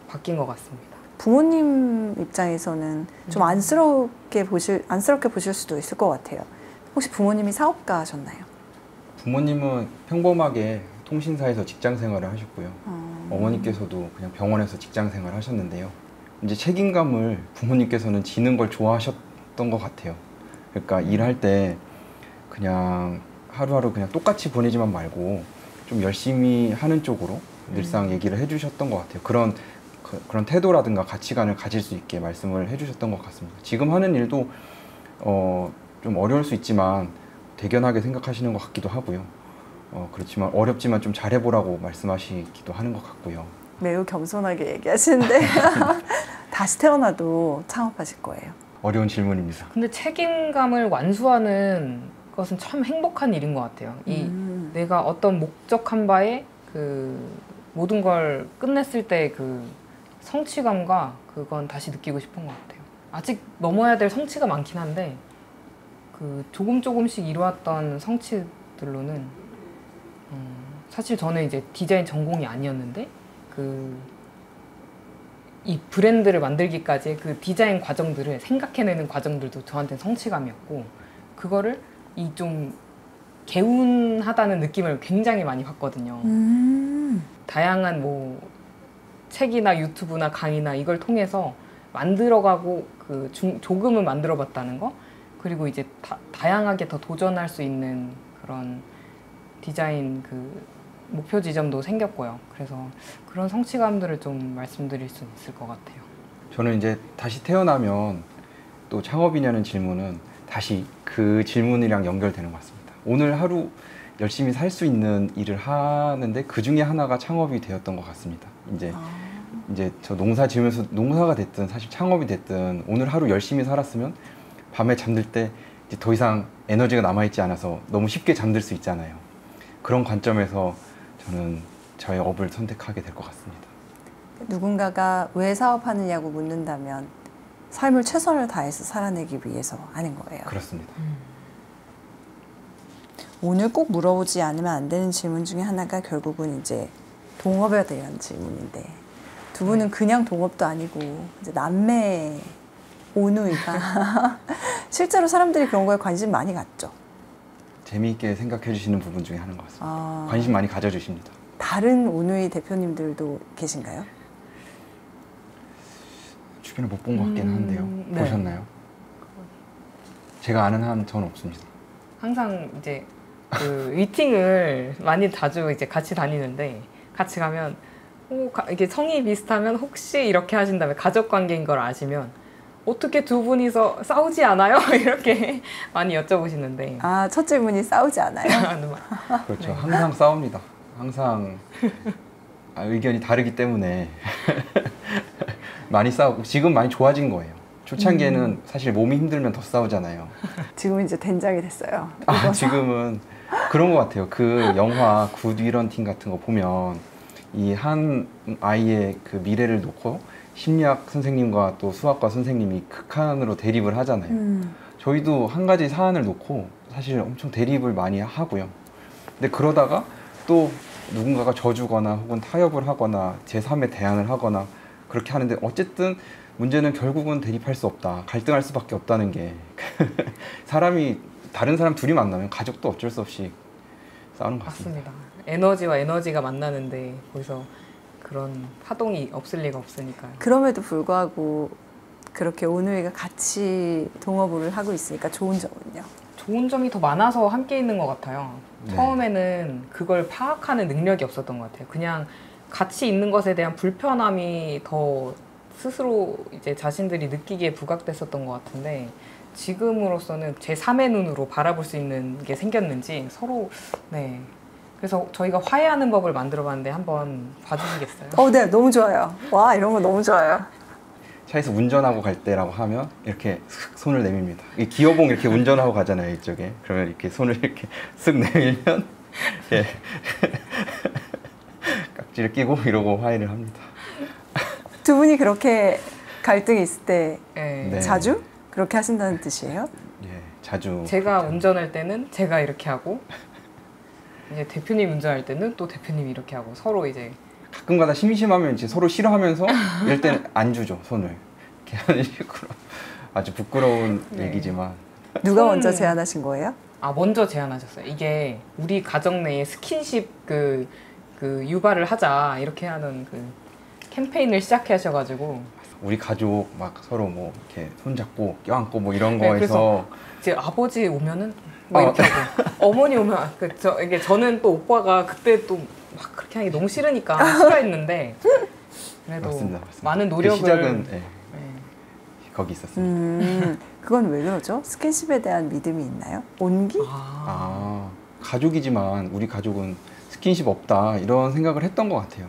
바뀐 것 같습니다.
부모님 입장에서는 좀 안쓰럽게 보실 수도 있을 것 같아요. 혹시 부모님이 사업가셨나요?
부모님은 평범하게 통신사에서 직장 생활을 하셨고요. 어머니께서도 그냥 병원에서 직장 생활을 하셨는데요. 이제 책임감을 부모님께서는 지는 걸 좋아하셨던 것 같아요. 그러니까 일할 때 그냥 하루하루 그냥 똑같이 보내지만 말고 좀 열심히 하는 쪽으로 늘상 얘기를 해주셨던 것 같아요. 그런 태도라든가 가치관을 가질 수 있게 말씀을 해주셨던 것 같습니다. 지금 하는 일도 좀 어려울 수 있지만 대견하게 생각하시는 것 같기도 하고요. 그렇지만 어렵지만 좀 잘해보라고 말씀하시기도 하는 것 같고요.
매우 겸손하게 얘기하시는데 다시 태어나도 창업하실 거예요?
어려운 질문입니다.
근데 책임감을 완수하는 것은 참 행복한 일인 것 같아요. 내가 어떤 목적한 바에 그 모든 걸 끝냈을 때 그 성취감과 그건 다시 느끼고 싶은 것 같아요. 아직 넘어야 될 성취가 많긴 한데 그 조금씩 이루었던 성취들로는 사실 저는 이제 디자인 전공이 아니었는데 이 브랜드를 만들기까지의 그 디자인 과정들을 생각해내는 과정들도 저한테는 성취감이었고 그거를 이 좀 개운하다는 느낌을 굉장히 많이 받거든요. 다양한 뭐 책이나 유튜브나 강의나 이걸 통해서 만들어가고 조금은 만들어봤다는 거 그리고 이제 다양하게 더 도전할 수 있는 그런 디자인 목표 지점도 생겼고요. 그래서 그런 성취감들을 좀 말씀드릴 수 있을 것 같아요.
저는 이제 다시 태어나면 또 창업이냐는 질문은 다시 그 질문이랑 연결되는 것 같습니다. 오늘 하루 열심히 살 수 있는 일을 하는데 그 중에 하나가 창업이 되었던 것 같습니다. 이제 저 농사 지으면서 농사가 됐든 사실 창업이 됐든 오늘 하루 열심히 살았으면 밤에 잠들 때 이제 더 이상 에너지가 남아있지 않아서 너무 쉽게 잠들 수 있잖아요. 그런 관점에서 저는 저의 업을 선택하게 될 것 같습니다.
누군가가 왜 사업하느냐고 묻는다면 삶을 최선을 다해서 살아내기 위해서 하는 거예요.
그렇습니다.
오늘 꼭 물어보지 않으면 안 되는 질문 중에 하나가 결국은 이제 동업에 대한 질문인데 두 분은 그냥 동업도 아니고 이제 남매 오누이가 실제로 사람들이 그런 거에 관심 많이 갖죠.
재미있게 생각해 주시는 부분 중에 하나인 것 같습니다. 관심 많이 가져주십니다.
다른 오누이 대표님들도 계신가요?
주변에 못 본 것 같기는 한데요.
네.
보셨나요? 제가 아는 한 저는 없습니다.
항상 이제 미팅을 많이 자주 이제 같이 다니는데 같이 가면 이게 성이 비슷하면 혹시 이렇게 하신 다음에 가족 관계인 걸 아시면 어떻게 두 분이서 싸우지 않아요? 이렇게 많이 여쭤보시는데
첫 질문이 싸우지 않아요?
그렇죠.
네.
항상 싸웁니다. 항상 의견이 다르기 때문에 많이 싸우고 지금 많이 좋아진 거예요. 초창기에는 사실 몸이 힘들면 더 싸우잖아요.
지금은 이제 된장이 됐어요.
지금은 그런 것 같아요. 그 영화 굿 위런팅 같은 거 보면 이 한 아이의 그 미래를 놓고 심리학 선생님과 또 수학과 선생님이 극한으로 대립을 하잖아요. 저희도 한 가지 사안을 놓고 사실 엄청 대립을 많이 하고요. 근데 그러다가 또 누군가가 져주거나 혹은 타협을 하거나 제3의 대안을 하거나 그렇게 하는데 어쨌든 문제는 결국은 대립할 수 없다. 갈등할 수밖에 없다는 게 다른 사람 둘이 만나면 가족도 어쩔 수 없이 싸우는 것 같습니다.
맞습니다. 에너지와 에너지가 만나는데 거기서 그런 파동이 없을 리가 없으니까요.
그럼에도 불구하고 그렇게 오누이가 같이 동업을 하고 있으니까 좋은 점은요?
좋은 점이 더 많아서 함께 있는 것 같아요.
네.
처음에는 그걸 파악하는 능력이 없었던 것 같아요. 그냥 같이 있는 것에 대한 불편함이 더 스스로 이제 자신들이 느끼기에 부각됐었던 것 같은데 지금으로서는 제3의 눈으로 바라볼 수 있는 게 생겼는지 서로 네. 그래서 저희가 화해하는 법을 만들어봤는데 한번 봐주시겠어요?
네, 너무 좋아요. 와, 이런 거 너무 좋아요.
차에서 운전하고 갈 때라고 하면 이렇게 슥 손을 내밉니다. 이 기어봉 이렇게 운전하고 가잖아요, 이쪽에. 그러면 이렇게 손을 이렇게 쓱 내밀면 예. 깍지를 끼고 이러고 화해를 합니다.
두 분이 그렇게 갈등이 있을 때
네.
자주 그렇게 하신다는 뜻이에요?
예, 자주.
제가 운전할 때는 제가 이렇게 하고 이제 대표님 운전할 때는 또 대표님이 이렇게 하고 서로 이제
가끔가다 심심하면 이제 서로 싫어하면서 이럴 때는 안 주죠, 손을. 이렇게 하는 식으로. 아주 부끄러운
네.
얘기지만.
누가 먼저 제안하신 거예요?
먼저 제안하셨어요. 이게 우리 가정 내에 스킨십 그 유발을 하자 이렇게 하는 그 캠페인을 시작하셔가지고
우리 가족 막 서로 뭐 이렇게 손잡고 껴안고 뭐 이런
네,
거에서
이제 아버지 오면은 뭐 이렇게 하고 어머니 오면 이게 저는 또 오빠가 그때 또 막 그렇게 하기 너무 싫으니까 싫어했는데 그래도
맞습니다.
많은
그
노력을
시작은
네.
거기 있었습니다.
그건 왜 그러죠? 스킨십에 대한 믿음이 있나요? 온기?
가족이지만 우리 가족은 스킨십 없다 이런 생각을 했던 것 같아요.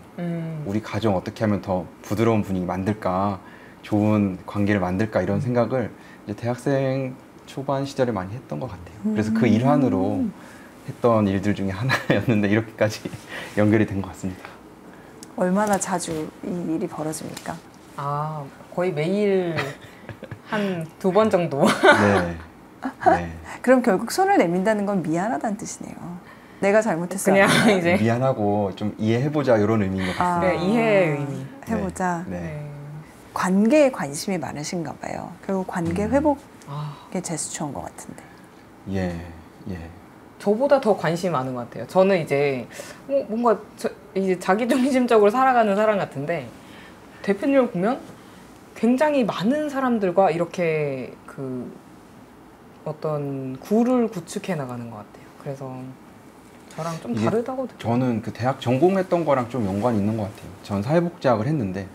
우리 가정 어떻게 하면 더 부드러운 분위기 만들까, 좋은 관계를 만들까 이런 생각을 이제 대학생 초반 시절에 많이 했던 것 같아요. 그래서 그 일환으로 했던 일들 중에 하나였는데 이렇게까지 연결이 된 것 같습니다.
얼마나 자주 이 일이 벌어집니까?
거의 매일 한 2번 정도.
네. 네.
그럼 결국 손을 내민다는 건 미안하다는 뜻이네요. 내가 잘못했어.
그냥 이제
미안하고 좀 이해해보자 이런 의미인 것 같습니다.
네, 이해의 의미.
해보자.
네.
관계에 관심이 많으신가 봐요. 결국 관계 회복에 제스처인 것 같은데.
예.
저보다 더 관심이 많은 것 같아요. 저는 이제 뭔가 이제 자기중심적으로 살아가는 사람 같은데 대표님을 보면 굉장히 많은 사람들과 이렇게 그 어떤 구를 구축해 나가는 것 같아요. 그래서 저랑 좀 다르다고 느껴요.
저는 그 대학 전공했던 거랑 좀 연관이 있는 것 같아요. 전 사회복지학을 했는데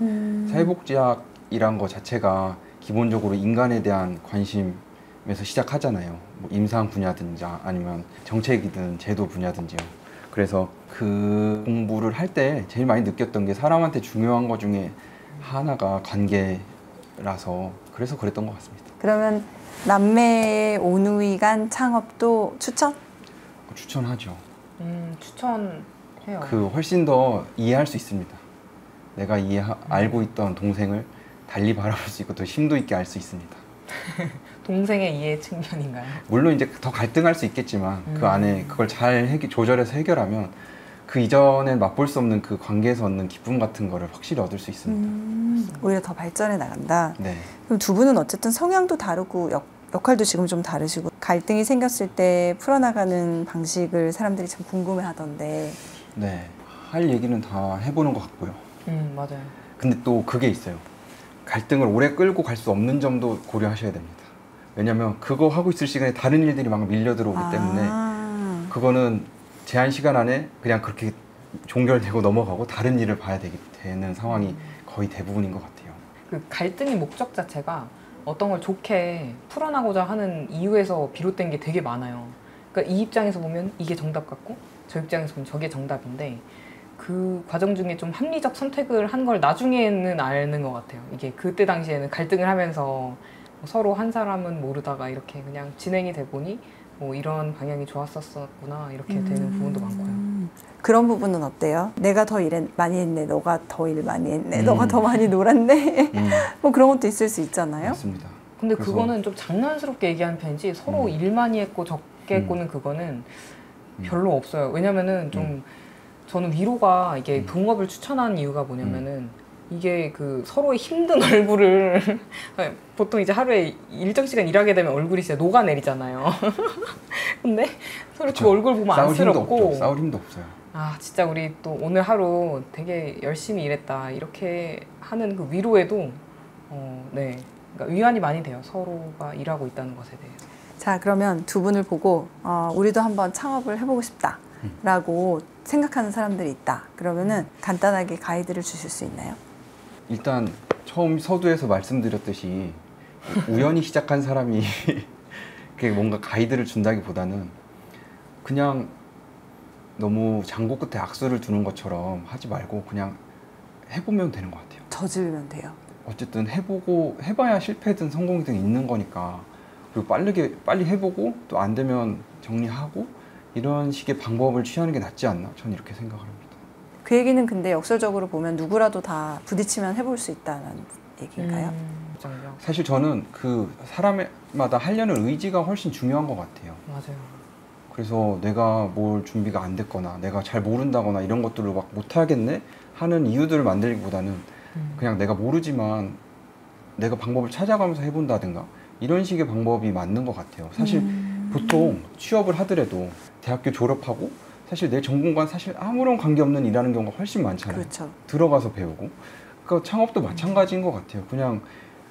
사회복지학이란 거 자체가 기본적으로 인간에 대한 관심에서 시작하잖아요. 뭐 임상 분야든지 아니면 정책이든 제도 분야든지요. 그래서 그 공부를 할 때 제일 많이 느꼈던 게 사람한테 중요한 것 중에 하나가 관계라서 그래서 그랬던 것 같습니다.
그러면 남매 오누이 간 창업도 추천?
추천하죠.
추천해요.
그 훨씬 더 이해할 수 있습니다. 내가 알고 있던 동생을 달리 바라볼 수 있고 더 심도 있게 알 수 있습니다.
동생의 이해 측면인가요?
물론 이제 더 갈등할 수 있겠지만 그 안에 그걸 잘 조절해서 해결하면 그 이전엔 맛볼 수 없는 그 관계에서 얻는 기쁨 같은 거를 확실히 얻을 수 있습니다.
오히려 더 발전해 나간다.
네.
그럼 두 분은 어쨌든 성향도 다르고 역할도 지금 좀 다르시고 갈등이 생겼을 때 풀어나가는 방식을 사람들이 참 궁금해 하던데.
네. 할 얘기는 다 해보는 것 같고요.
맞아요.
근데 또 그게 있어요. 갈등을 오래 끌고 갈 수 없는 점도 고려하셔야 됩니다. 왜냐면 그거 하고 있을 시간에 다른 일들이 막 밀려 들어오기 때문에 그거는 제한 시간 안에 그냥 그렇게 종결되고 넘어가고 다른 일을 봐야 되는 상황이 거의 대부분인 것 같아요.
그 갈등의 목적 자체가 어떤 걸 좋게 풀어나고자 하는 이유에서 비롯된 게 되게 많아요. 그러니까 이 입장에서 보면 이게 정답 같고 저 입장에서 보면 저게 정답인데 그 과정 중에 좀 합리적 선택을 한 걸 나중에는 아는 것 같아요. 이게 그때 당시에는 갈등을 하면서 서로 한 사람은 모르다가 이렇게 그냥 진행이 돼 보니 뭐 이런 방향이 좋았었구나 이렇게 되는 부분도 많고요.
그런 부분은 어때요? 내가 더 일 많이 했네, 너가 더 일 많이 했네, 너가 더 많이 놀았네. 뭐 그런 것도 있을 수 있잖아요.
맞습니다.
근데 그거는 좀 장난스럽게 얘기하는 편이지 서로 일 많이 했고 적게 했고는 그거는 별로 없어요. 왜냐면은 좀 저는 위로가 이게 동업을 추천하는 이유가 뭐냐면은 이게 그 서로의 힘든 얼굴을 보통 이제 하루에 일정 시간 일하게 되면 얼굴이 진짜 녹아내리잖아요. 근데 서로 그 얼굴 보면 안쓰럽고
싸울 힘도 없어요.
진짜 우리 또 오늘 하루 되게 열심히 일했다 이렇게 하는 그 위로에도 네, 그러니까 위안이 많이 돼요. 서로가 일하고 있다는 것에 대해서.
자, 그러면 두 분을 보고 우리도 한번 창업을 해보고 싶다라고 생각하는 사람들이 있다. 그러면은 간단하게 가이드를 주실 수 있나요?
일단 처음 서두에서 말씀드렸듯이 우연히 시작한 사람이 뭔가 가이드를 준다기보다는 그냥 너무 장고 끝에 악수를 두는 것처럼 하지 말고 그냥 해보면 되는 것 같아요.
저지르면 돼요.
어쨌든 해보고 해봐야 실패든 성공이든 있는 거니까 그리고 빨리 해보고 또 안 되면 정리하고 이런 식의 방법을 취하는 게 낫지 않나 저는 이렇게 생각을 합니다.
그 얘기는 근데 역설적으로 보면 누구라도 다 부딪히면 해볼 수 있다는 얘기인가요?
사실 저는 그 사람마다 하려는 의지가 훨씬 중요한 것 같아요.
맞아요.
그래서 내가 뭘 준비가 안 됐거나 내가 잘 모른다거나 이런 것들로 막 못하겠네 하는 이유들을 만들기보다는 그냥 내가 모르지만 내가 방법을 찾아가면서 해본다든가 이런 식의 방법이 맞는 것 같아요. 사실 보통 취업을 하더라도 대학교 졸업하고 사실 내 전공과 사실 아무런 관계없는 일하는 경우가 훨씬 많잖아요.
그렇죠.
들어가서 배우고. 그러니까 창업도 마찬가지인 것 같아요. 그냥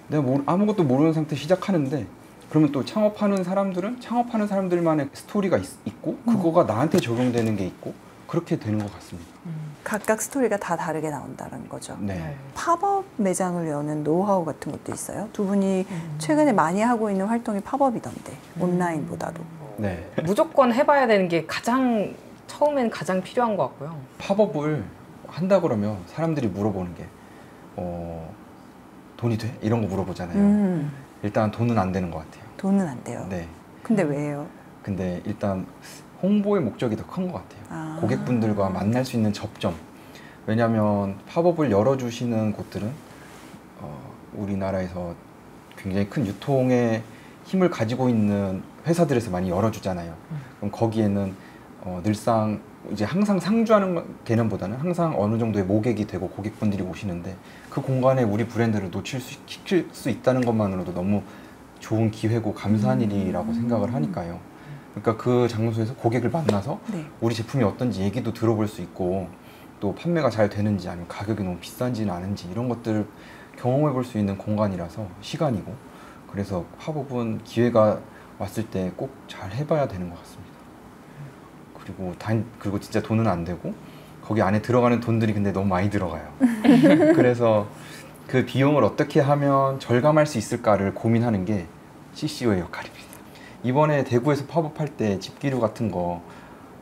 내가 아무것도 모르는 상태 시작하는데 그러면 또 창업하는 사람들은 창업하는 사람들만의 스토리가 있고 그거가 나한테 적용되는 게 있고 그렇게 되는 것 같습니다.
각각 스토리가 다 다르게 나온다는 거죠.
네.
팝업 매장을 여는 노하우 같은 것도 있어요? 두 분이 최근에 많이 하고 있는 활동이 팝업이던데 온라인보다도.
네.
무조건 해봐야 되는 게 처음엔 가장 필요한 것 같고요.
팝업을 한다 그러면 사람들이 물어보는 게 돈이 돼? 이런 거 물어보잖아요. 일단 돈은 안 되는 것 같아요.
돈은 안 돼요.
네.
근데 왜요?
근데 일단 홍보의 목적이 더 큰 것 같아요.
아.
고객분들과 만날 수 있는 접점. 왜냐하면 팝업을 열어주시는 곳들은 우리나라에서 굉장히 큰 유통의 힘을 가지고 있는 회사들에서 많이 열어주잖아요. 그럼 거기에는 늘상 이제 항상 상주하는 개념보다는 항상 어느 정도의 모객이 되고 고객분들이 오시는데 그 공간에 우리 브랜드를 노출시킬 수 있다는 것만으로도 너무 좋은 기회고 감사한 일이라고 생각을 하니까요. 그러니까 그 장소에서 고객을 만나서
네.
우리 제품이 어떤지 얘기도 들어볼 수 있고 또 판매가 잘 되는지 아니면 가격이 너무 비싼지는 아닌지 이런 것들을 경험해 볼 수 있는 공간이라서 시간이고 그래서 팝업은 기회가 왔을 때 꼭 잘 해봐야 되는 것 같습니다. 그리고 진짜 돈은 안 되고 거기 안에 들어가는 돈들이 근데 너무 많이 들어가요. 그래서 그 비용을 어떻게 하면 절감할 수 있을까를 고민하는 게 CCO의 역할입니다. 이번에 대구에서 팝업할 때 집기류 같은 거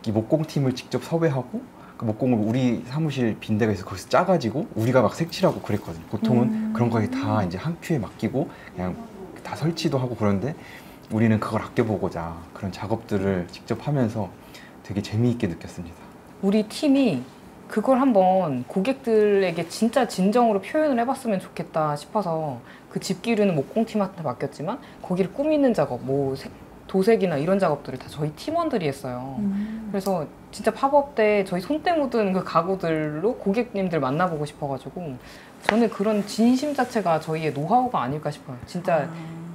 이 목공팀을 직접 섭외하고 그 목공을 우리 사무실 빈대가 있어서 거기서 짜가지고 우리가 막 색칠하고 그랬거든요. 보통은 그런 거에 다 이제 한 큐에 맡기고 그냥 다 설치도 하고 그러는데 우리는 그걸 아껴보고자 그런 작업들을 직접 하면서 되게 재미있게 느꼈습니다.
우리 팀이 그걸 한번 고객들에게 진짜 진정으로 표현을 해봤으면 좋겠다 싶어서 그 집기류는 목공팀한테 맡겼지만 거기를 꾸미는 작업, 도색이나 이런 작업들을 다 저희 팀원들이 했어요. 그래서 진짜 팝업 때 저희 손때 묻은 그 가구들로 고객님들 만나보고 싶어가지고 저는 그런 진심 자체가 저희의 노하우가 아닐까 싶어요. 진짜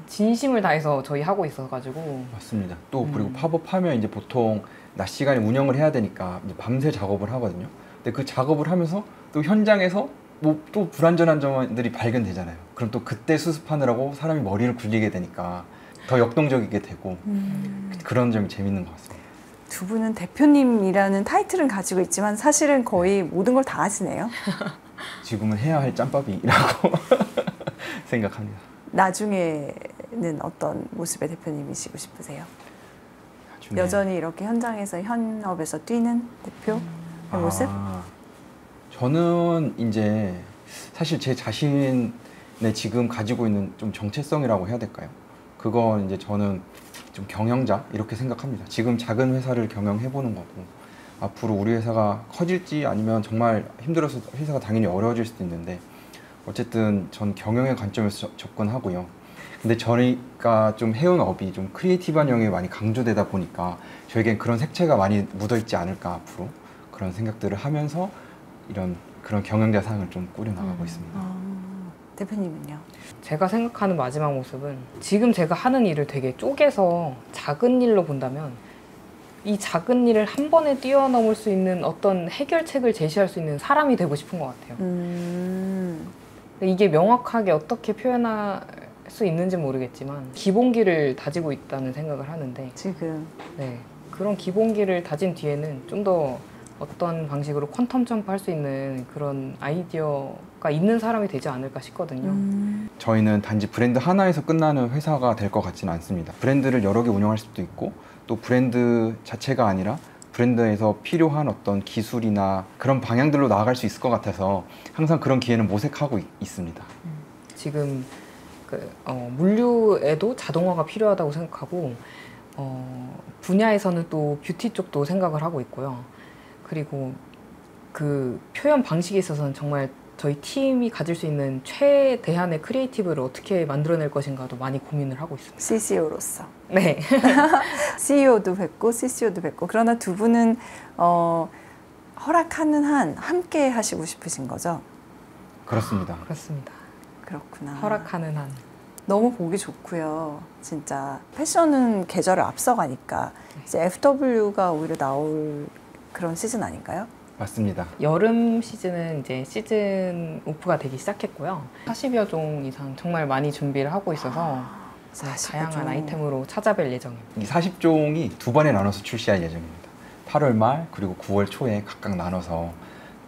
진심을 다해서 저희 하고 있어가지고.
맞습니다. 또 그리고 팝업하면 이제 보통 낮 시간에 운영을 해야 되니까 이제 밤새 작업을 하거든요. 근데 그 작업을 하면서 또 현장에서 또 불완전한 점들이 발견되잖아요. 그럼 또 그때 수습하느라고 사람이 머리를 굴리게 되니까 더 역동적이게 되고 그런 점이 재밌는 것 같습니다.
두 분은 대표님이라는 타이틀은 가지고 있지만 사실은 거의 모든 걸 다 하시네요.
지금은 해야 할 짬밥이라고 생각합니다.
나중에는 어떤 모습의 대표님이시고 싶으세요?
나중에...
여전히 이렇게 현장에서 현업에서 뛰는 대표의 모습?
저는 이제 사실 제 자신의 지금 가지고 있는 좀 정체성이라고 해야 될까요? 그건 이제 저는 좀 경영자 이렇게 생각합니다. 지금 작은 회사를 경영해보는 거고 앞으로 우리 회사가 커질지 아니면 정말 힘들어서 회사가 당연히 어려워질 수도 있는데 어쨌든 전 경영의 관점에서 접근하고요. 근데 저희가 좀 해온 업이 좀 크리에이티브한 영역이 많이 강조되다 보니까 저에겐 그런 색채가 많이 묻어있지 않을까 앞으로 그런 생각들을 하면서 그런 경영자상을 좀 꾸려나가고 있습니다.
대표님은요?
제가 생각하는 마지막 모습은 지금 제가 하는 일을 되게 쪼개서 작은 일로 본다면 이 작은 일을 한 번에 뛰어넘을 수 있는 어떤 해결책을 제시할 수 있는 사람이 되고 싶은 것 같아요. 이게 명확하게 어떻게 표현할 수 있는지 모르겠지만 기본기를 다지고 있다는 생각을 하는데
지금
네, 그런 기본기를 다진 뒤에는 좀 더 어떤 방식으로 퀀텀 점프할 수 있는 그런 아이디어가 있는 사람이 되지 않을까 싶거든요.
저희는 단지 브랜드 하나에서 끝나는 회사가 될 것 같지는 않습니다. 브랜드를 여러 개 운영할 수도 있고 또 브랜드 자체가 아니라 브랜드에서 필요한 어떤 기술이나 그런 방향들로 나아갈 수 있을 것 같아서 항상 그런 기회는 모색하고 있습니다.
지금 물류에도 자동화가 필요하다고 생각하고 분야에서는 또 뷰티 쪽도 생각을 하고 있고요. 그리고 그 표현 방식에 있어서는 정말 저희 팀이 가질 수 있는 최대한의 크리에이티브를 어떻게 만들어낼 것인가도 많이 고민을 하고 있습니다.
CCO로서.
네.
CEO도 뵙고 CCO도 뵙고 그러나 두 분은 허락하는 한 함께 하시고 싶으신 거죠?
그렇습니다.
그렇습니다.
그렇구나.
허락하는 한.
너무 보기 좋고요. 진짜 패션은 계절을 앞서가니까 이제 FW가 오히려 나올 그런 시즌 아닌가요?
맞습니다.
여름 시즌은 이제 시즌 오프가 되기 시작했고요. 40여 종 이상 정말 많이 준비를 하고 있어서 다양한 아이템으로 찾아뵐 예정입니다.
이 40종이 두 번에 나눠서 출시할 예정입니다. 8월 말 그리고 9월 초에 각각 나눠서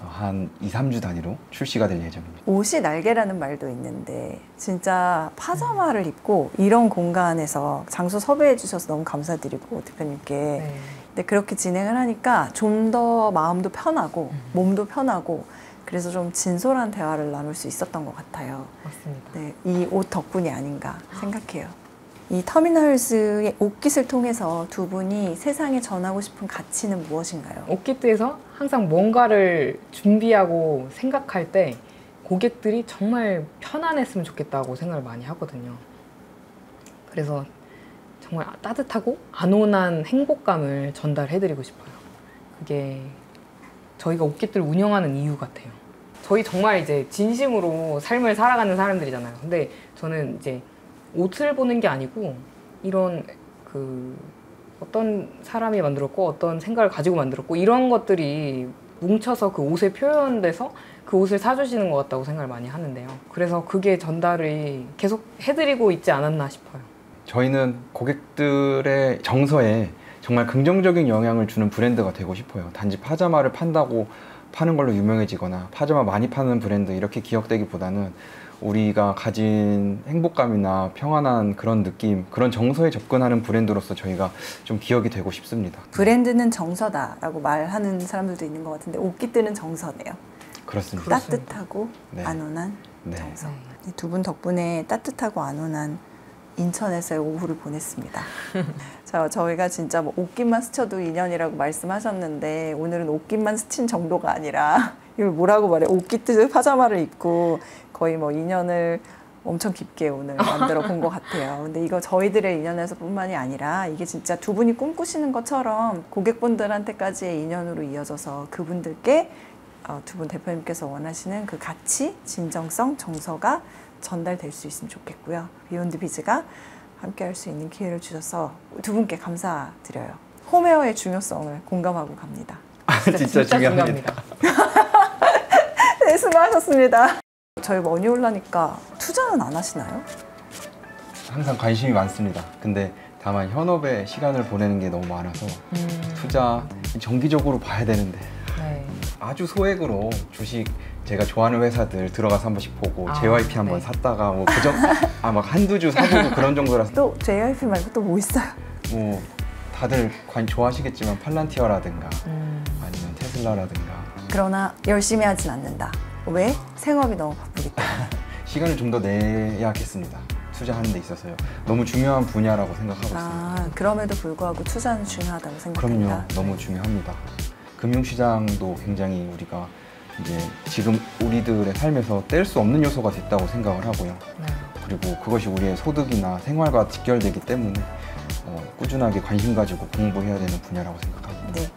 한 2, 3주 단위로 출시가 될 예정입니다.
옷이 날개라는 말도 있는데 진짜 파자마를 입고 이런 공간에서 장소 섭외해 주셔서 너무 감사드리고 대표님께
네.
근데 그렇게 진행을 하니까 좀 더 마음도 편하고 몸도 편하고 그래서 좀 진솔한 대화를 나눌 수 있었던 것 같아요.
맞습니다.
네, 이 옷 덕분이 아닌가 생각해요. 이 터미널스의 옷깃을 통해서 두 분이 세상에 전하고 싶은 가치는 무엇인가요?
옷깃에서 항상 뭔가를 준비하고 생각할 때 고객들이 정말 편안했으면 좋겠다고 생각을 많이 하거든요. 그래서 정말 따뜻하고 안온한 행복감을 전달해드리고 싶어요. 그게 저희가 옷깃들을 운영하는 이유 같아요. 저희 정말 이제 진심으로 삶을 살아가는 사람들이잖아요. 근데 저는 이제 옷을 보는 게 아니고 이런 어떤 사람이 만들었고 어떤 생각을 가지고 만들었고 이런 것들이 뭉쳐서 그 옷에 표현돼서 그 옷을 사주시는 것 같다고 생각을 많이 하는데요. 그래서 그게 전달을 계속 해드리고 있지 않았나 싶어요.
저희는 고객들의 정서에 정말 긍정적인 영향을 주는 브랜드가 되고 싶어요. 단지 파자마를 판다고 파는 걸로 유명해지거나 파자마 많이 파는 브랜드 이렇게 기억되기보다는 우리가 가진 행복감이나 평안한 그런 느낌, 그런 정서에 접근하는 브랜드로서 저희가 좀 기억이 되고 싶습니다.
브랜드는 정서다라고 말하는 사람들도 있는 것 같은데 옷깃들은 정서네요.
그렇습니다.
따뜻하고
네.
안온한
네.
정서. 두 분 덕분에 따뜻하고 안온한 인천에서의 오후를 보냈습니다. 자, 저희가 진짜 뭐 옷깃만 스쳐도 인연이라고 말씀하셨는데 오늘은 옷깃만 스친 정도가 아니라 이걸 뭐라고 말해? 옷깃 파자마를 입고 거의 뭐 인연을 엄청 깊게 오늘 만들어 본 것 같아요. 근데 이거 저희들의 인연에서 뿐만이 아니라 이게 진짜 두 분이 꿈꾸시는 것처럼 고객분들한테까지의 인연으로 이어져서 그분들께 두 분 대표님께서 원하시는 그 가치, 진정성, 정서가 전달될 수 있으면 좋겠고요. 비욘드 비즈가 함께 할 수 있는 기회를 주셔서 두 분께 감사드려요. 홈웨어의 중요성을 공감하고 갑니다.
진짜 중요합니다.
네, 수고하셨습니다. 저희 머니 올라니까 투자는 안 하시나요?
항상 관심이 많습니다. 근데 다만 현업에 시간을 보내는 게 너무 많아서 투자 정기적으로 봐야 되는데
네.
아주 소액으로 주식 제가 좋아하는 회사들 들어가서 한 번씩 보고 JYP 한번
네.
샀다가 뭐 막 한두 주 사보고 그런 정도라서
또 JYP 말고 또 뭐 있어요?
뭐 다들 좋아하시겠지만 팔란티어라든가 아니면 테슬라라든가
그러나 열심히 하진 않는다. 왜? 생업이 너무 바쁘기 때문에.
시간을 좀 더 내야겠습니다. 투자하는 데 있어서요. 너무 중요한 분야라고 생각하고 있습니다.
그럼에도 불구하고 투자는 중요하다고 생각합니다.
그럼요. 너무 중요합니다. 금융시장도 굉장히 우리가 이제 지금 우리들의 삶에서 뗄 수 없는 요소가 됐다고 생각을 하고요.
네.
그리고 그것이 우리의 소득이나 생활과 직결되기 때문에 꾸준하게 관심 가지고 공부해야 되는 분야라고 생각합니다.
네.